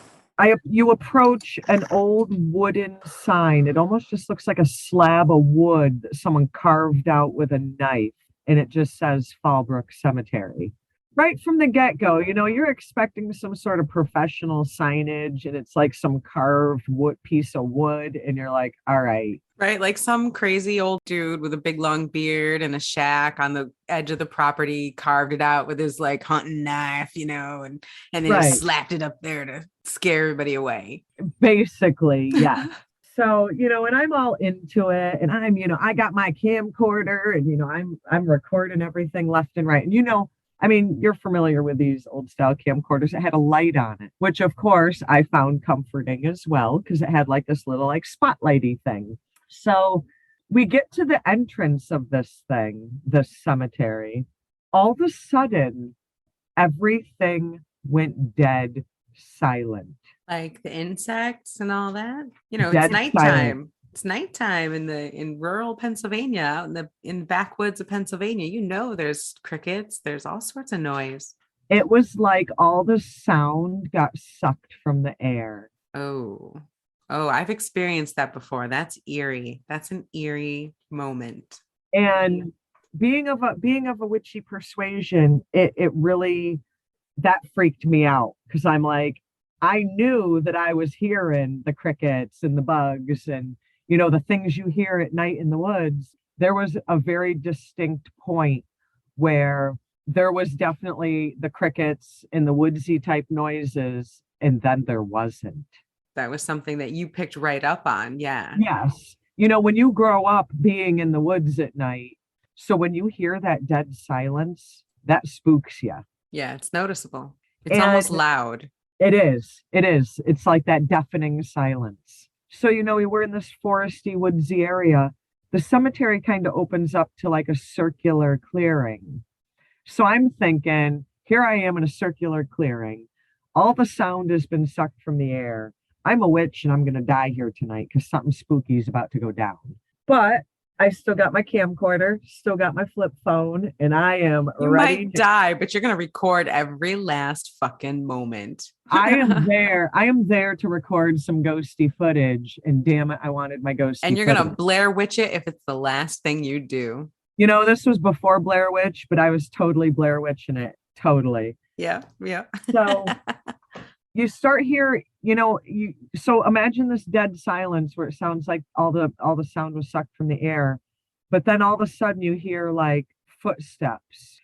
you approach an old wooden sign. It almost just looks like a slab of wood that someone carved out with a knife, and it just says Fall Brook Cemetery. Right from the get-go, you're expecting some sort of professional signage, and it's like some carved piece of wood, and you're like, all right. Right, like some crazy old dude with a big long beard and a shack on the edge of the property carved it out with his like hunting knife, and then he slapped it up there to scare everybody away. Basically, yeah. So, and I'm all into it, and I'm, I got my camcorder, and I'm recording everything left and right. And I mean, you're familiar with these old style camcorders. It had a light on it, which of course I found comforting as well, because it had like this little like spotlighty thing. So we get to the entrance of this cemetery. All of a sudden, everything went dead silent. Like the insects and all that. Dead it's nighttime. silent. It's nighttime in rural Pennsylvania, out in the backwoods of Pennsylvania. There's crickets, there's all sorts of noise. It was like all the sound got sucked from the air. Oh, I've experienced that before. That's eerie. That's an eerie moment. And being of a witchy persuasion, it really, that freaked me out, because I'm like, I knew that I was hearing the crickets and the bugs and the things you hear at night in the woods. There was a very distinct point where there was definitely the crickets and the woodsy type noises, and then there wasn't. That was something that you picked right up on. Yeah. Yes. When you grow up being in the woods at night, so when you hear that dead silence, that spooks you. Yeah, it's noticeable. It's almost loud. It is. It's like that deafening silence. So, we were in this foresty, woodsy area. The cemetery kind of opens up to like a circular clearing. So I'm thinking, here I am in a circular clearing. All the sound has been sucked from the air. I'm a witch and I'm going to die here tonight because something spooky is about to go down. But I still got my camcorder, still got my flip phone, and I am you ready. You might die, but you're going to record every last fucking moment. I am there. I am there to record some ghosty footage, and damn it, I wanted my ghosty And you're going to Blair Witch it if it's the last thing you do. This was before Blair Witch, but I was totally Blair Witching it. Totally. Yeah. So you start here, so imagine this dead silence where it sounds like all the sound was sucked from the air, but then all of a sudden you hear like footsteps,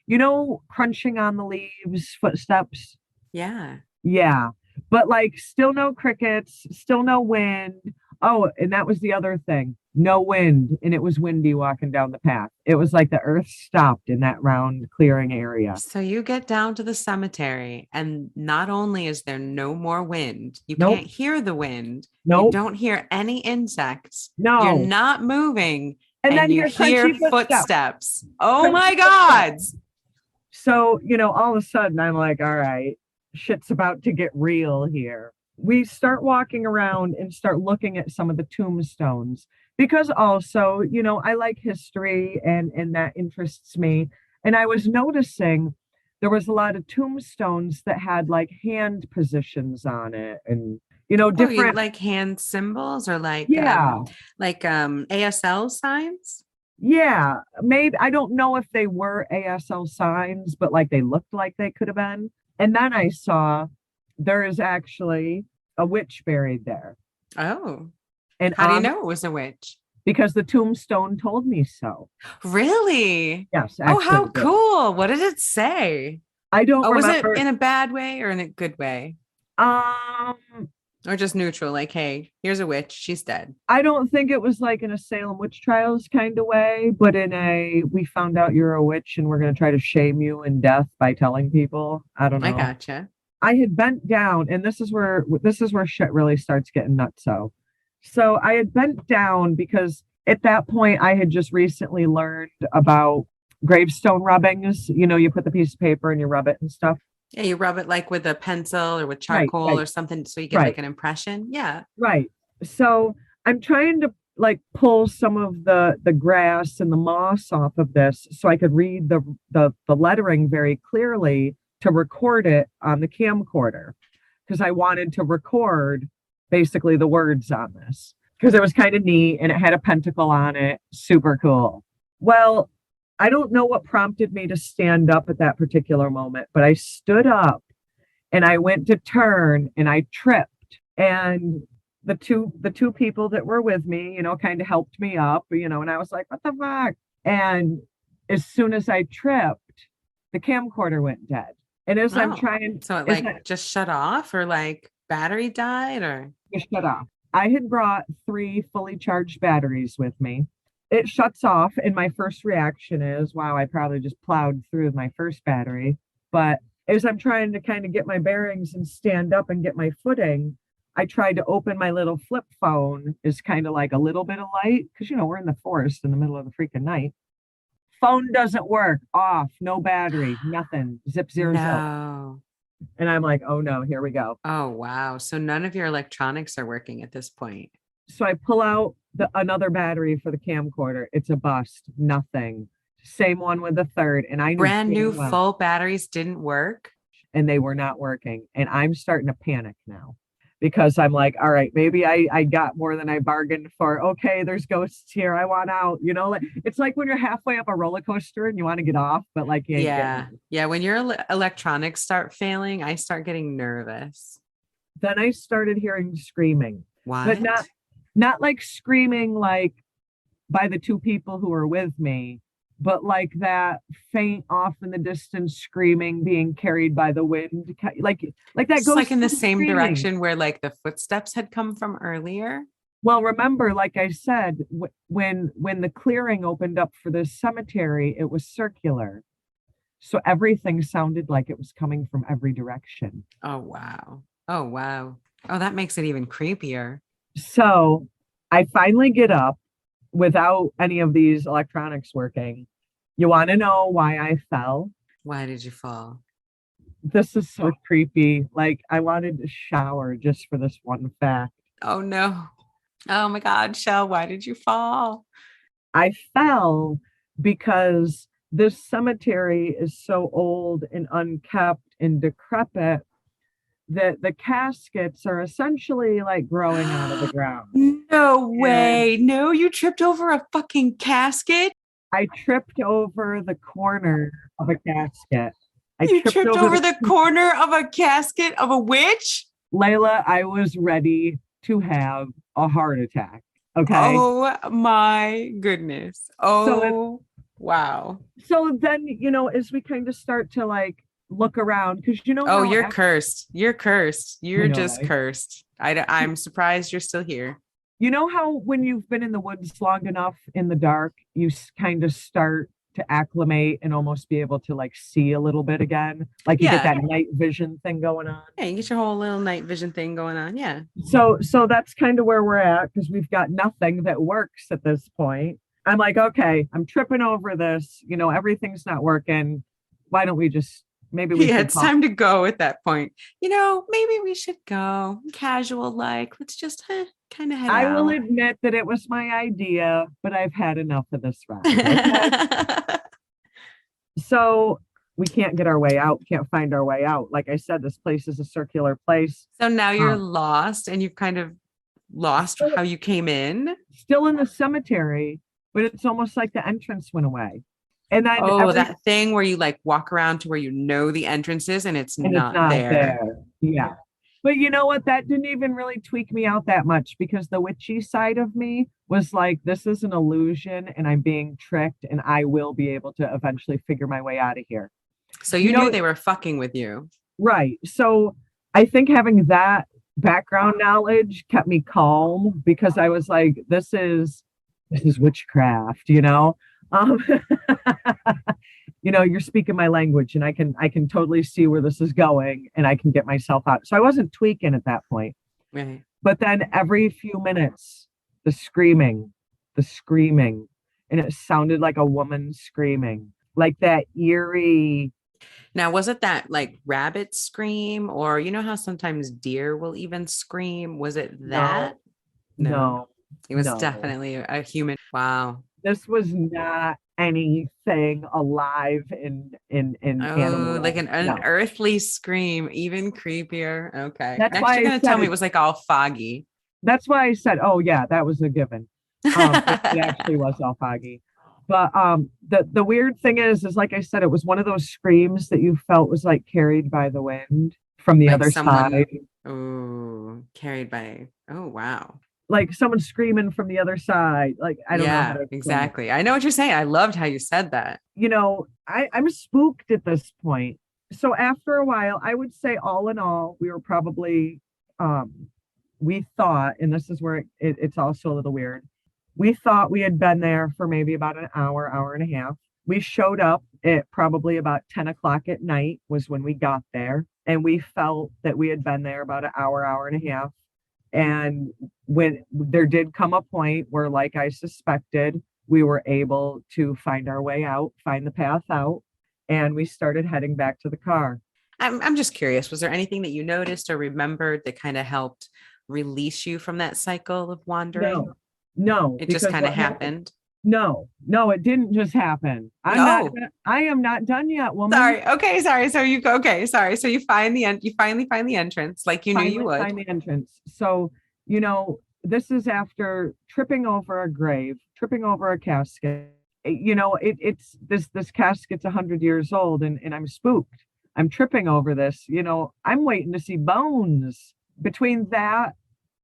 crunching on the leaves, footsteps. Yeah. Yeah. But like still no crickets, still no wind. Oh, and that was the other thing. No wind. And it was windy walking down the path. It was like the earth stopped in that round clearing area. So you get down to the cemetery, and not only is there no more wind, you Nope. can't hear the wind, you Nope. don't hear any insects, you're No. not moving, And and then you hear hear crunchy footsteps. footsteps. Oh Crunchy my footsteps. God. So, all of a sudden I'm like, all right, shit's about to get real here. We start walking around and start looking at some of the tombstones because also, I like history and that interests me. And I was noticing there was a lot of tombstones that had like hand positions on it and, Oh, you different. like hand symbols or Yeah. like ASL signs? Yeah. Maybe I don't know if they were ASL signs, but like they looked like they could have been. And then I saw there is actually a witch buried there. Oh, And how do you know it was a witch? because the tombstone told me so. Really? Yes, Oh, actually. how cool. What did it say? I don't Oh, was it remember. in a bad way or in a good way? Um, Or just neutral, like, hey, here's a witch, she's dead. I don't think it was like in a Salem witch trials kind of way, but in a we found out you're a witch and we're gonna try to shame you in death by telling people. I don't I know. gotcha. I had bent down, and this is where shit really starts getting nuts. So I had bent down because at that point I had just recently learned about gravestone rubbings. You put the piece of paper and you rub it and stuff. Yeah, you rub it like with a pencil or with Right, charcoal right, or something so you get right, like an impression. Yeah. right. So I'm trying to like pull some of the grass and the moss off of this so I could read the lettering very clearly to record it on the camcorder because I wanted to record basically the words on this because it was kind of neat and it had a pentacle on it. Super cool. Well, I don't know what prompted me to stand up at that particular moment, but I stood up and I went to turn and I tripped. And the two people that were with me, kind of helped me up, and I was like, what the fuck? And as soon as I tripped, the camcorder went dead. And as I'm Oh, trying, so it as I like just shut off or like battery died or it shut off. I had brought 3 fully charged batteries with me. It shuts off, and my first reaction is, wow, I probably just plowed through my first battery. But as I'm trying to kind of get my bearings and stand up and get my footing, I tried to open my little flip phone as kind of like a little bit of light because, we're in the forest in the middle of the freaking night. Phone doesn't work, off, no battery, nothing, zip, zero, zero. no. And I'm like, oh no, here we go. Oh, wow. So none of your electronics are working at this point. So I pull out another battery for the camcorder. It's a bust, nothing. Same one with the third. And I knew Brand new damn well, full batteries didn't work. and they were not working. And I'm starting to panic now because I'm like, all right, maybe I got more than I bargained for. Okay, there's ghosts here. I want out. Like it's like when you're halfway up a roller coaster and you want to get off, but like you ain't Yeah. getting off. Yeah. When your electronics start failing, I start getting nervous. Then I started hearing screaming, but What? not like screaming like by the 2 people who were with me, but like that faint off in the distance screaming being carried by the wind, like that It's like ghost in the same screaming. direction where like the footsteps had come from earlier. Well, remember, like I said, when the clearing opened up for this cemetery, it was circular, so everything sounded like it was coming from every direction. Oh, wow. Oh, wow. Oh, that makes it even creepier. So I finally get up without any of these electronics working. You want to know why I fell? Why did you fall? This is so creepy. Like, I wanted to shower just for this one fact. Oh, no. Oh, my God, Chelle, why did you fall? I fell because this cemetery is so old and unkept and decrepit that the caskets are essentially like growing out of the ground. No And way. No, you tripped over a fucking casket. I tripped over the corner of a casket. I You tripped over the the corner of a casket of a witch. Laylla, I was ready to have a heart attack. Okay. Oh my goodness. So Oh, wow. then, as we kind of start to like look around because you know Oh, how you're cursed. You're cursed. You're know, just right? cursed. I'm surprised you're still here. You know how when you've been in the woods long enough in the dark, you kind of start to acclimate and almost be able to like see a little bit again, like you get Yeah. that night vision thing going on. Yeah, you get your whole little night vision thing going on. Yeah. So that's kind of where we're at because we've got nothing that works at this point. I'm like, okay, I'm tripping over this. You know, everything's not working. Why don't we just maybe we Yeah, should it's call? time to go at that point. Maybe we should go casual, like, let's just kind of head I will out. admit that it was my idea, but I've had enough of this ride. Okay. So we can't get our way out, can't find our way out. Like I said, this place is a circular place. So now you're Um, lost and you've kind of lost still, how you came in. still in the cemetery, but it's almost like the entrance went away. And then Oh, that thing where you like walk around to where you know the entrance is and it's and it's not not there. there. Yeah. But you know what? That didn't even really tweak me out that much because the witchy side of me was like, this is an illusion and I'm being tricked and I will be able to eventually figure my way out of here. So You you know, knew they were fucking with you. right. So I think having that background knowledge kept me calm because I was like, this is witchcraft, you know? Um, you're speaking my language and I can totally see where this is going and I can get myself out. So I wasn't tweaking at that point. Right. But then every few minutes, the screaming, and it sounded like a woman screaming, like that eerie. Now, was it that like rabbit scream, or you know how sometimes deer will even scream? Was it that? No, No, no, it was no. definitely a human. Wow. This was not anything alive in animal Oh, like life. an No. unearthly scream, even creepier. Okay. That's Next, why you're I going to tell said me it. it was like all foggy. That's why I said, oh yeah, that was a given. It actually was all foggy. But the weird thing is like I said, it was one of those screams that you felt was like carried by the wind from the Like other someone, side. oh, carried by, oh, wow. Like someone screaming from the other side. Like I don't know how Yeah, to explain it. exactly. I know what you're saying. I loved how you said that. I'm spooked at this point. So after a while, I would say all in all, we were probably um we thought, and this is where it's also a little weird. We thought we had been there for maybe about an hour and a half. We showed up at probably about 10 o'clock at night was when we got there. And we felt that we had been there about an hour and a half. And when there did come a point where, like I suspected, we were able to find our way out, find the path out, and we started heading back to the car. I'm just curious. Was there anything that you noticed or remembered that kind of helped release you from that cycle of wandering? No, no, It just because kind of what happened? happened. No, it didn't just happen. No. I am not done yet, woman. Sorry. Okay. Sorry. So you go. Okay. Sorry. So you find the end. You finally find the entrance, like you knew you Finally would. find the entrance. So, this is after tripping over a grave, tripping over a casket. It's this casket's 100 years old, and I'm spooked. I'm tripping over this. I'm waiting to see bones. Between that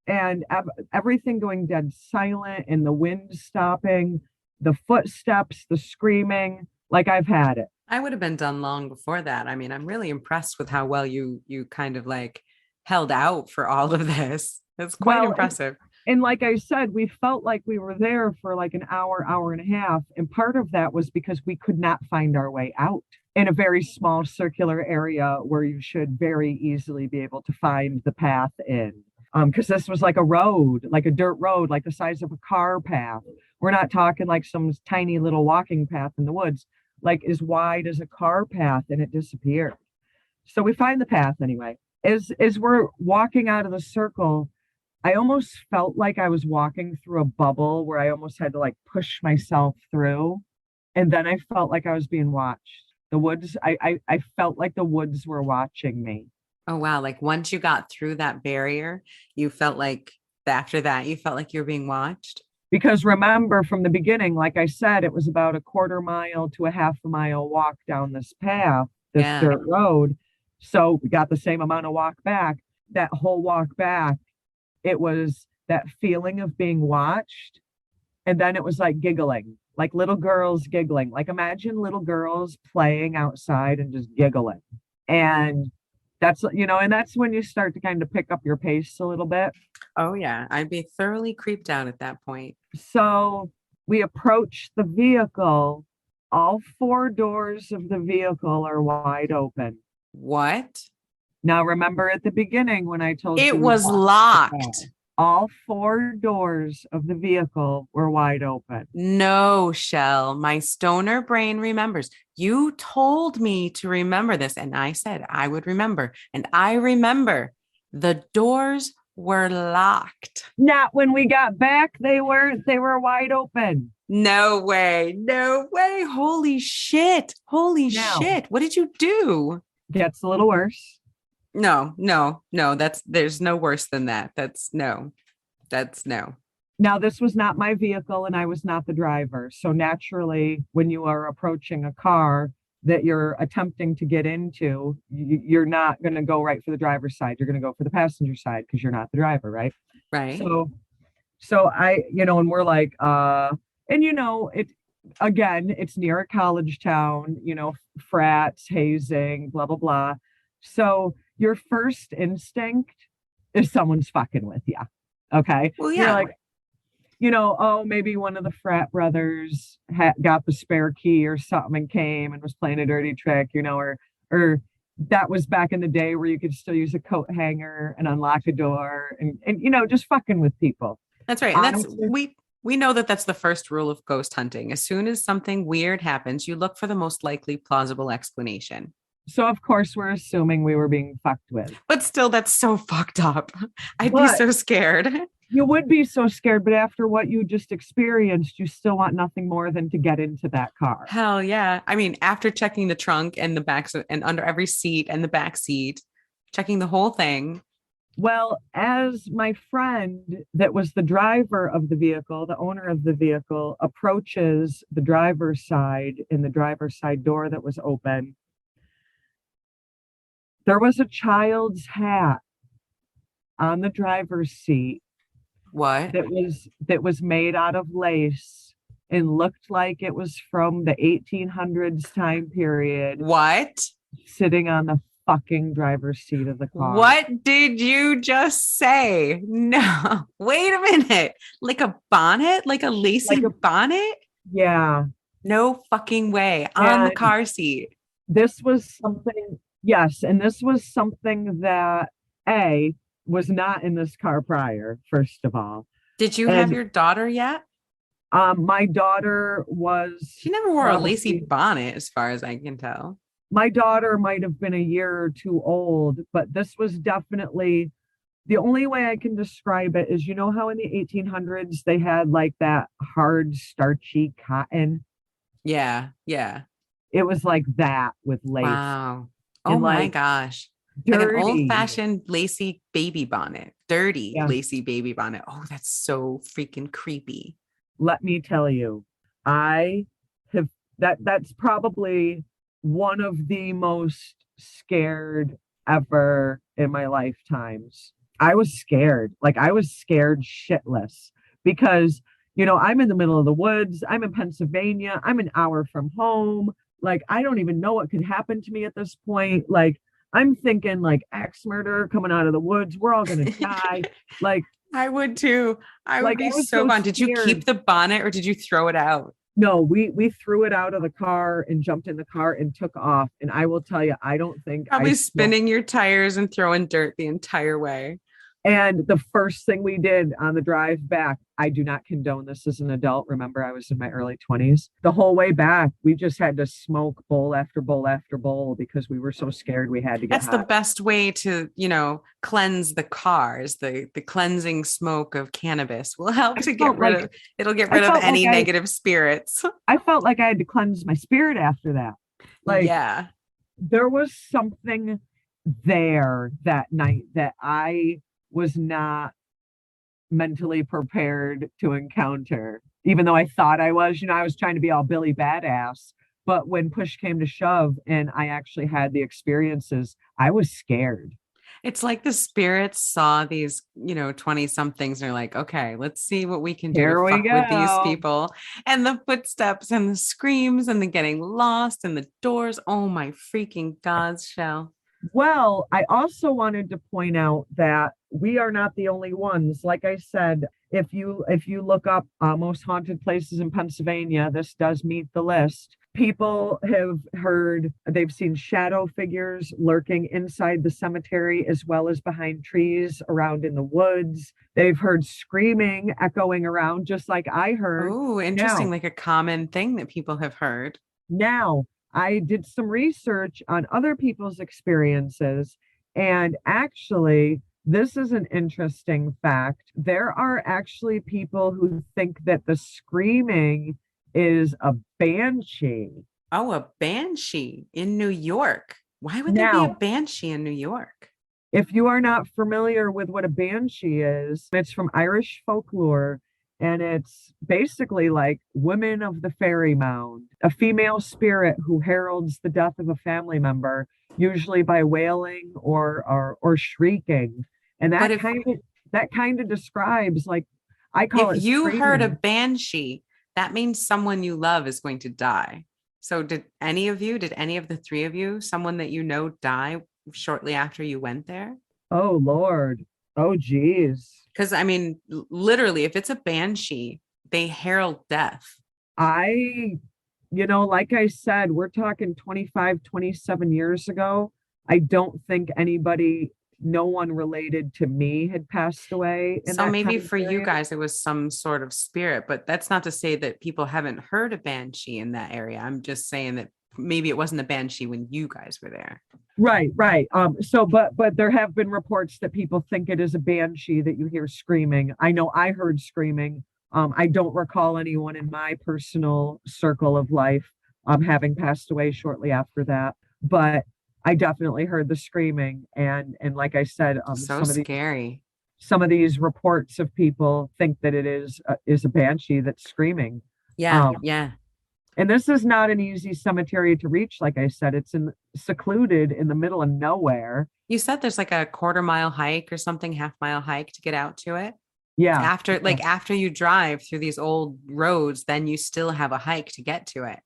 and everything going dead silent, and the wind stopping, the footsteps, the screaming, like I've had it. I would have been done long before that. I mean, I'm really impressed with how well you kind of like held out for all of this. It's quite Well, impressive. and like I said, we felt like we were there for like an hour and a half. And part of that was because we could not find our way out in a very small circular area where you should very easily be able to find the path in. Because this was like a road, like a dirt road, like the size of a car path. We're not talking like some tiny little walking path in the woods, like as wide as a car path, and it disappeared. So we find the path anyway. As we're walking out of the circle, I almost felt like I was walking through a bubble where I almost had to like push myself through. And then I felt like I was being watched. The woods, I felt like the woods were watching me. Oh wow. Like once you got through that barrier, you felt like after that, you felt like you were being watched. Because remember from the beginning, like I said, it was about a quarter mile to a half a mile walk down this path, this Yeah. dirt road. So we got the same amount of walk back. That whole walk back, it was that feeling of being watched. And then it was like giggling, like little girls giggling. Like imagine little girls playing outside and just giggling. And that's, and that's when you start to kind of pick up your pace a little bit. Oh yeah, I'd be thoroughly creeped out at that point. So we approach the vehicle. All four doors of the vehicle are wide open. What? Now, remember at the beginning when I told It you we was locked the car? locked. All four doors of the vehicle were wide open. No, Chelle, my stoner brain remembers. You told me to remember this, and I said I would remember. And I remember the doors were locked. Not when we got back, they were wide open. No way. No way. Holy shit. Holy Now, shit. What did you do? gets a little worse. No, no, no. There's no worse than that. That's no. Now, this was not my vehicle and I was not the driver. So naturally, when you are approaching a car that you're attempting to get into, you're not going to go right for the driver's side. You're going to go for the passenger side because you're not the driver, right? Right. So I, and we're like, it again, it's near a college town, frats, hazing, blah, blah, blah. So your first instinct is someone's fucking with you. Okay. Well, You're yeah. like, oh, maybe one of the frat brothers got the spare key or something and came and was playing a dirty trick, or that was back in the day where you could still use a coat hanger and unlock a door and just fucking with people. That's right. And Honestly, we know that that's the first rule of ghost hunting. As soon as something weird happens, you look for the most likely plausible explanation. so of course we're assuming we were being fucked with. But still, that's so fucked up. I'd be But- so scared. You would be so scared, but after what you just experienced, you still want nothing more than to get into that car. Hell yeah. I mean, after checking the trunk and the back and under every seat and the back seat, checking the whole thing. Well, as my friend that was the driver of the vehicle, the owner of the vehicle, approaches the driver's side in the driver's side door that was open, there was a child's hat on the driver's seat What? that was made out of lace and looked like it was from the 1800s time period, What? sitting on the fucking driver's seat of the car. What did you just say? No. Wait a minute. Like a bonnet? Like a lacy bonnet? Yeah. No fucking way. On the And car seat. this was something, yes, and this was something that was not in this car prior, first of all. Did you have And your daughter yet? my daughter was She never wore a probably- lacy bonnet, as far as I can tell. my daughter might have been a year or two old, but this was definitely the only way I can describe it is, how in the 1800s they had like that hard, starchy cotton. Yeah. Yeah. It was like that with lace. Wow. Oh And, my like, gosh. Like an dirty. old-fashioned lacy baby bonnet. Dirty Yeah. lacy baby bonnet. Oh, that's so freaking creepy. Let me tell you, I have that's probably one of the most scared ever in my lifetimes. I was scared. Like I was scared shitless because, I'm in the middle of the woods. I'm in Pennsylvania. I'm an hour from home. Like, I don't even know what could happen to me at this point. Like, I'm thinking like axe murder coming out of the woods. We're all going to die. Like, I would too. I would Like, be I was so so fun. Did you keep scared. the bonnet or did you throw it out? no, we threw it out of the car and jumped in the car and took off. And I will tell you, I don't think Probably I spinning your tires and throwing dirt the entire way. And the first thing we did on the drive back, I do not condone this as an adult. Remember, I was in my early 20s. The whole way back, we just had to smoke bowl after bowl after bowl because we were so scared we had to get That's the high. best way to, cleanse the cars. The cleansing smoke of cannabis will help I to felt get rid like- of, it'll get I rid of felt any like I- negative spirits. I felt like I had to cleanse my spirit after that. Like, yeah. there was something there that night that I was not mentally prepared to encounter, even though I thought I was. I was trying to be all Billy Badass. But when push came to shove and I actually had the experiences, I was scared. It's like the spirits saw these, 20 somethings and they're like, okay, let's see what we can do Here to we fuck with these go. people. And the footsteps and the screams and the getting lost and the doors. Oh my freaking God, Chelle. Well, I also wanted to point out that we are not the only ones. Like I said, if you look up most haunted places in Pennsylvania, this does meet the list. People have heard they've seen shadow figures lurking inside the cemetery as well as behind trees around in the woods. They've heard screaming echoing around, just like I heard. Oh, interesting. Now, Like a common thing that people have heard. now, I did some research on other people's experiences, and actually, this is an interesting fact. There are actually people who think that the screaming is a banshee. Oh, a banshee in New York. Why would there be a Now, banshee in New York? if you are not familiar with what a banshee is, it's from Irish folklore, and it's basically like women of the fairy mound, a female spirit who heralds the death of a family member, usually by wailing or shrieking. And But that kind of describes, like, I call if it you heard a screaming. banshee, that means someone you love is going to die. So did any of the three of you, someone that you know die shortly after you went there? Oh Lord. Oh geez. Because I mean, literally, if it's a banshee, they herald death. I like I said, we're talking 25, 27 years ago. I don't think no one related to me had passed away in So that maybe time for you period. guys, it was some sort of spirit, but that's not to say that people haven't heard a banshee in that area. I'm just saying that maybe it wasn't a banshee when you guys were there. Right, right. But there have been reports that people think it is a banshee that you hear screaming. I know I heard screaming. I don't recall anyone in my personal circle of life having passed away shortly after that, but I definitely heard the screaming. And like I said, So scary. some of these reports of people think that it is a banshee that's screaming. Yeah, Um, yeah. and this is not an easy cemetery to reach. Like I said, it's secluded in the middle of nowhere. You said there's like a quarter-mile hike or something, half-mile hike to get out to it. Yeah, After yeah, like after you drive through these old roads, then you still have a hike to get to it.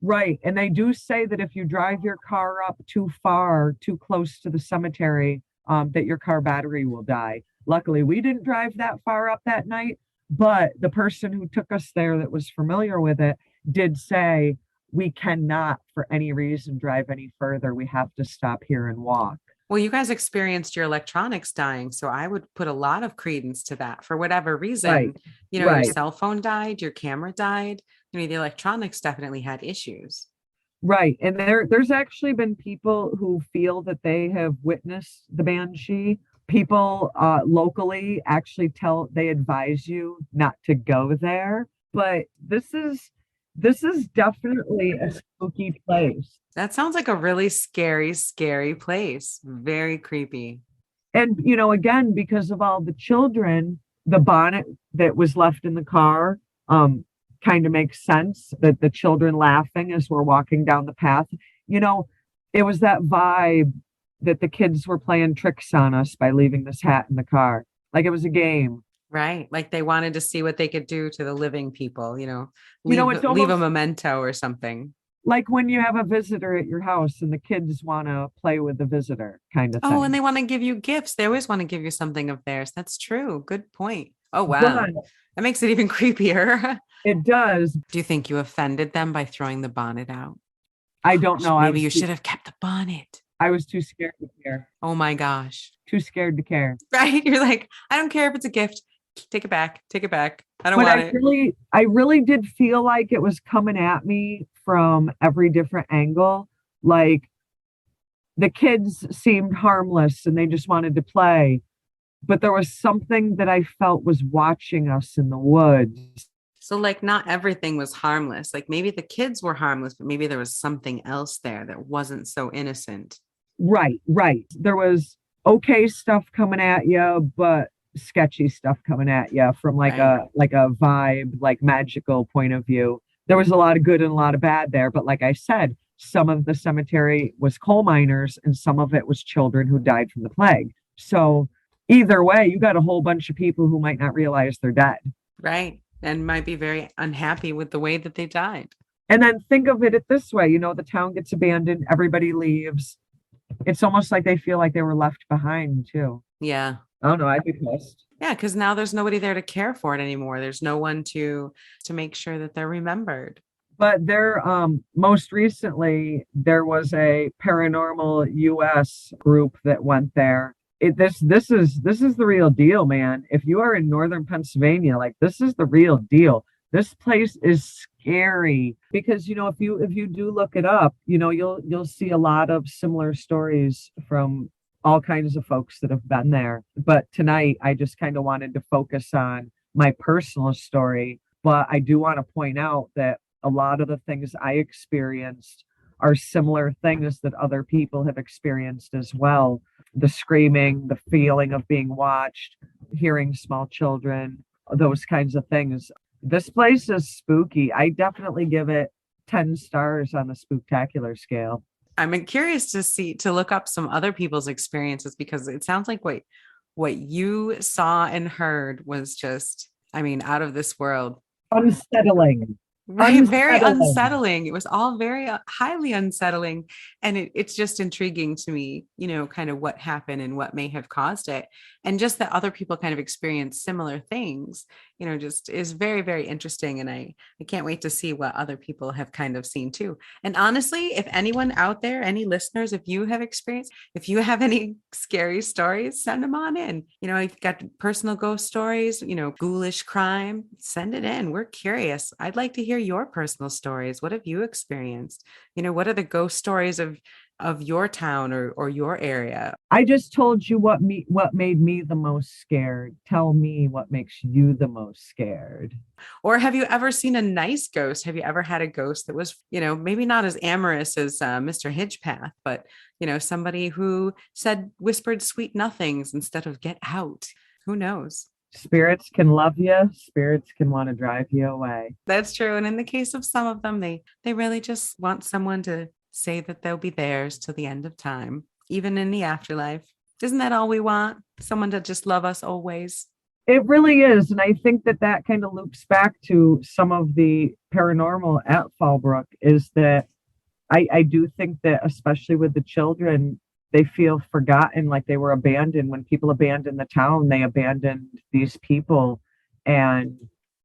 right. And they do say that if you drive your car up too far, too close to the cemetery, that your car battery will die. Luckily, we didn't drive that far up that night, but the person who took us there that was familiar with it did say we cannot, for any reason, drive any further. We have to stop here and walk. Well, you guys experienced your electronics dying, so I would put a lot of credence to that. For whatever Right, reason, your right. cell phone died, your camera died. The electronics definitely had issues. Right. And there's actually been people who feel that they have witnessed the banshee. People locally actually they advise you not to go there. But this is definitely a spooky place. That sounds like a really scary, scary place. Very creepy. And again, because of all the children, the bonnet that was left in the car, kind of makes sense that the children laughing as we're walking down the path. You know, it was that vibe that the kids were playing tricks on us by leaving this hat in the car. Like it was a game. Right. Like they wanted to see what they could do to the living people, leave It's leave a almost memento or something. like when you have a visitor at your house and the kids want to play with the visitor kind of Oh, and thing. they want to give you gifts. They always want to give you something of theirs. That's true. Good point. Oh, wow. But That makes it even creepier. it does. Do you think you offended them by throwing the bonnet out? I don't know. Maybe you should have kept the bonnet. I was too scared to care. Oh my gosh. Too scared to care. Right? You're like, I don't care if it's a gift. Take it back. Take it back. I don't But want I it. really did feel like it was coming at me from every different angle. Like the kids seemed harmless and they just wanted to play, but there was something that I felt was watching us in the woods. So, like, not everything was harmless. Like, maybe the kids were harmless, but maybe there was something else there that wasn't so innocent. Right, right. There was okay stuff coming at you, but sketchy stuff coming at you from Right. a vibe, like magical point of view. There was a lot of good and a lot of bad there, but like I said, some of the cemetery was coal miners and some of it was children who died from the plague. So either way, you got a whole bunch of people who might not realize they're dead. Right. And might be very unhappy with the way that they died. And then think of it this way, the town gets abandoned, everybody leaves. It's almost like they feel like they were left behind too. Yeah. I don't know. I'd be pissed. Yeah, because now there's nobody there to care for it anymore. There's no one to make sure that they're remembered. But there, most recently, there was a paranormal US group that went there. This is the real deal, man. If you are in northern Pennsylvania, like this is the real deal. This place is scary because if you do look it up, you'll see a lot of similar stories from all kinds of folks that have been there. But tonight, I just kind of wanted to focus on my personal story. But I do want to point out that a lot of the things I experienced are similar things that other people have experienced as well. The screaming, the feeling of being watched, hearing small children, those kinds of things. This place is spooky. I definitely give it 10 stars on the spooktacular scale. I'm curious to look up some other people's experiences because it sounds like what you saw and heard was just, I mean, out of this world. Unsettling. Right, very unsettling. It was all very highly unsettling. And it's just intriguing to me, kind of what happened and what may have caused it. And just that other people kind of experience similar things, just is very, very interesting. And I can't wait to see what other people have kind of seen too. And honestly, if anyone out there, any listeners, if you have any scary stories, send them on in. If you've got personal ghost stories, ghoulish crime, send it in. We're curious. I'd like to hear your personal stories. What have you experienced? What are the ghost stories of your town or your area? I just told you what made me the most scared. Tell me what makes you the most scared. Or have you ever seen a nice ghost? Have you ever had a ghost that was, maybe not as amorous as Mr. Hidgepath, but somebody who whispered sweet nothings instead of get out? Who knows? Spirits can love you. Spirits can want to drive you away. That's true. And in the case of some of them, they really just want someone to say that they'll be theirs till the end of time, even in the afterlife. Isn't that all we want? Someone to just love us always. It really is. And I think that kind of loops back to some of the paranormal at Fall Brook is that I do think that, especially with the children, they feel forgotten, like they were abandoned. When people abandon the town, they abandoned these people. And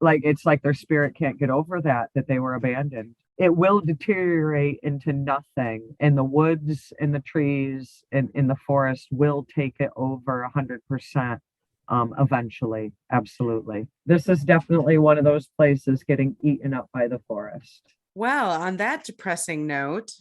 it's like their spirit can't get over that they were abandoned. It will deteriorate into nothing. And the woods and the trees and in the forest will take it over 100% eventually. Absolutely. This is definitely one of those places getting eaten up by the forest. Well, on that depressing note,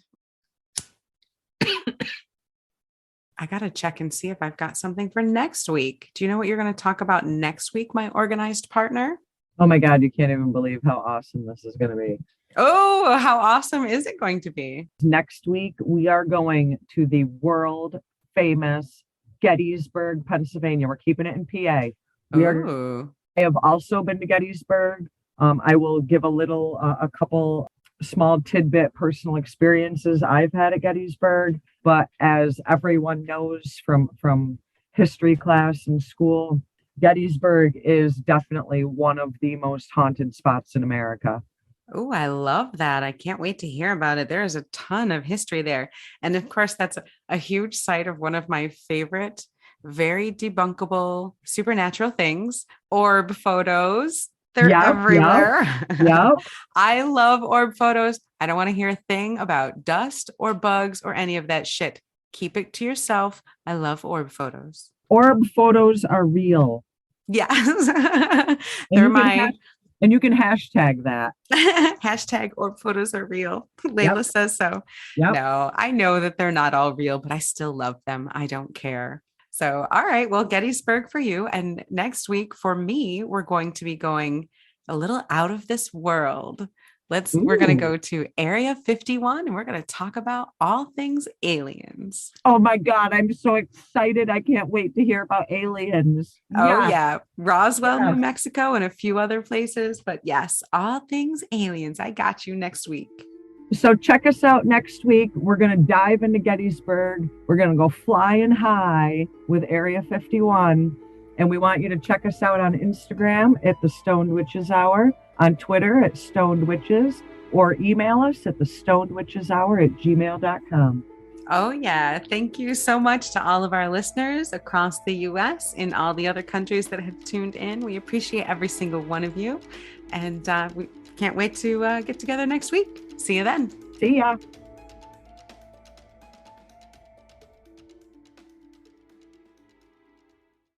I got to check and see if I've got something for next week. Do you know what you're going to talk about next week, my organized partner? Oh my God, you can't even believe how awesome this is going to be. Oh, how awesome is it going to be? Next week, we are going to the world famous Gettysburg, Pennsylvania. We're keeping it in PA. I have also been to Gettysburg. I will give a couple small tidbit personal experiences I've had at Gettysburg. But as everyone knows from history class in school, Gettysburg is definitely one of the most haunted spots in America. Oh, I love that. I can't wait to hear about it. There is a ton of history there. And of course, that's a huge site of one of my favorite, very debunkable supernatural things, orb photos. They're everywhere. Yep. I love orb photos. I don't want to hear a thing about dust or bugs or any of that shit. Keep it to yourself. I love orb photos. Orb photos are real. Yes. They're mine. And you can hashtag that. Hashtag orb photos are real. Laylla says so. Yep. No, I know that they're not all real, but I still love them. I don't care. So, all right. Well, Gettysburg for you. And next week for me, we're going to be going a little out of this world. We're going to go to Area 51 and we're going to talk about all things aliens. Oh my God, I'm so excited. I can't wait to hear about aliens. Oh yeah. Roswell, New Mexico, and a few other places. But yes, all things aliens. I got you next week. So check us out next week. We're going to dive into Gettysburg. We're going to go flying high with Area 51. And we want you to check us out on Instagram at the Stoned Witches Hour, on Twitter at Stoned Witches, or email us at the stonedwitcheshour@gmail.com. Oh, yeah. Thank you so much to all of our listeners across the US and all the other countries that have tuned in. We appreciate every single one of you. And we can't wait to get together next week. See you then. See ya.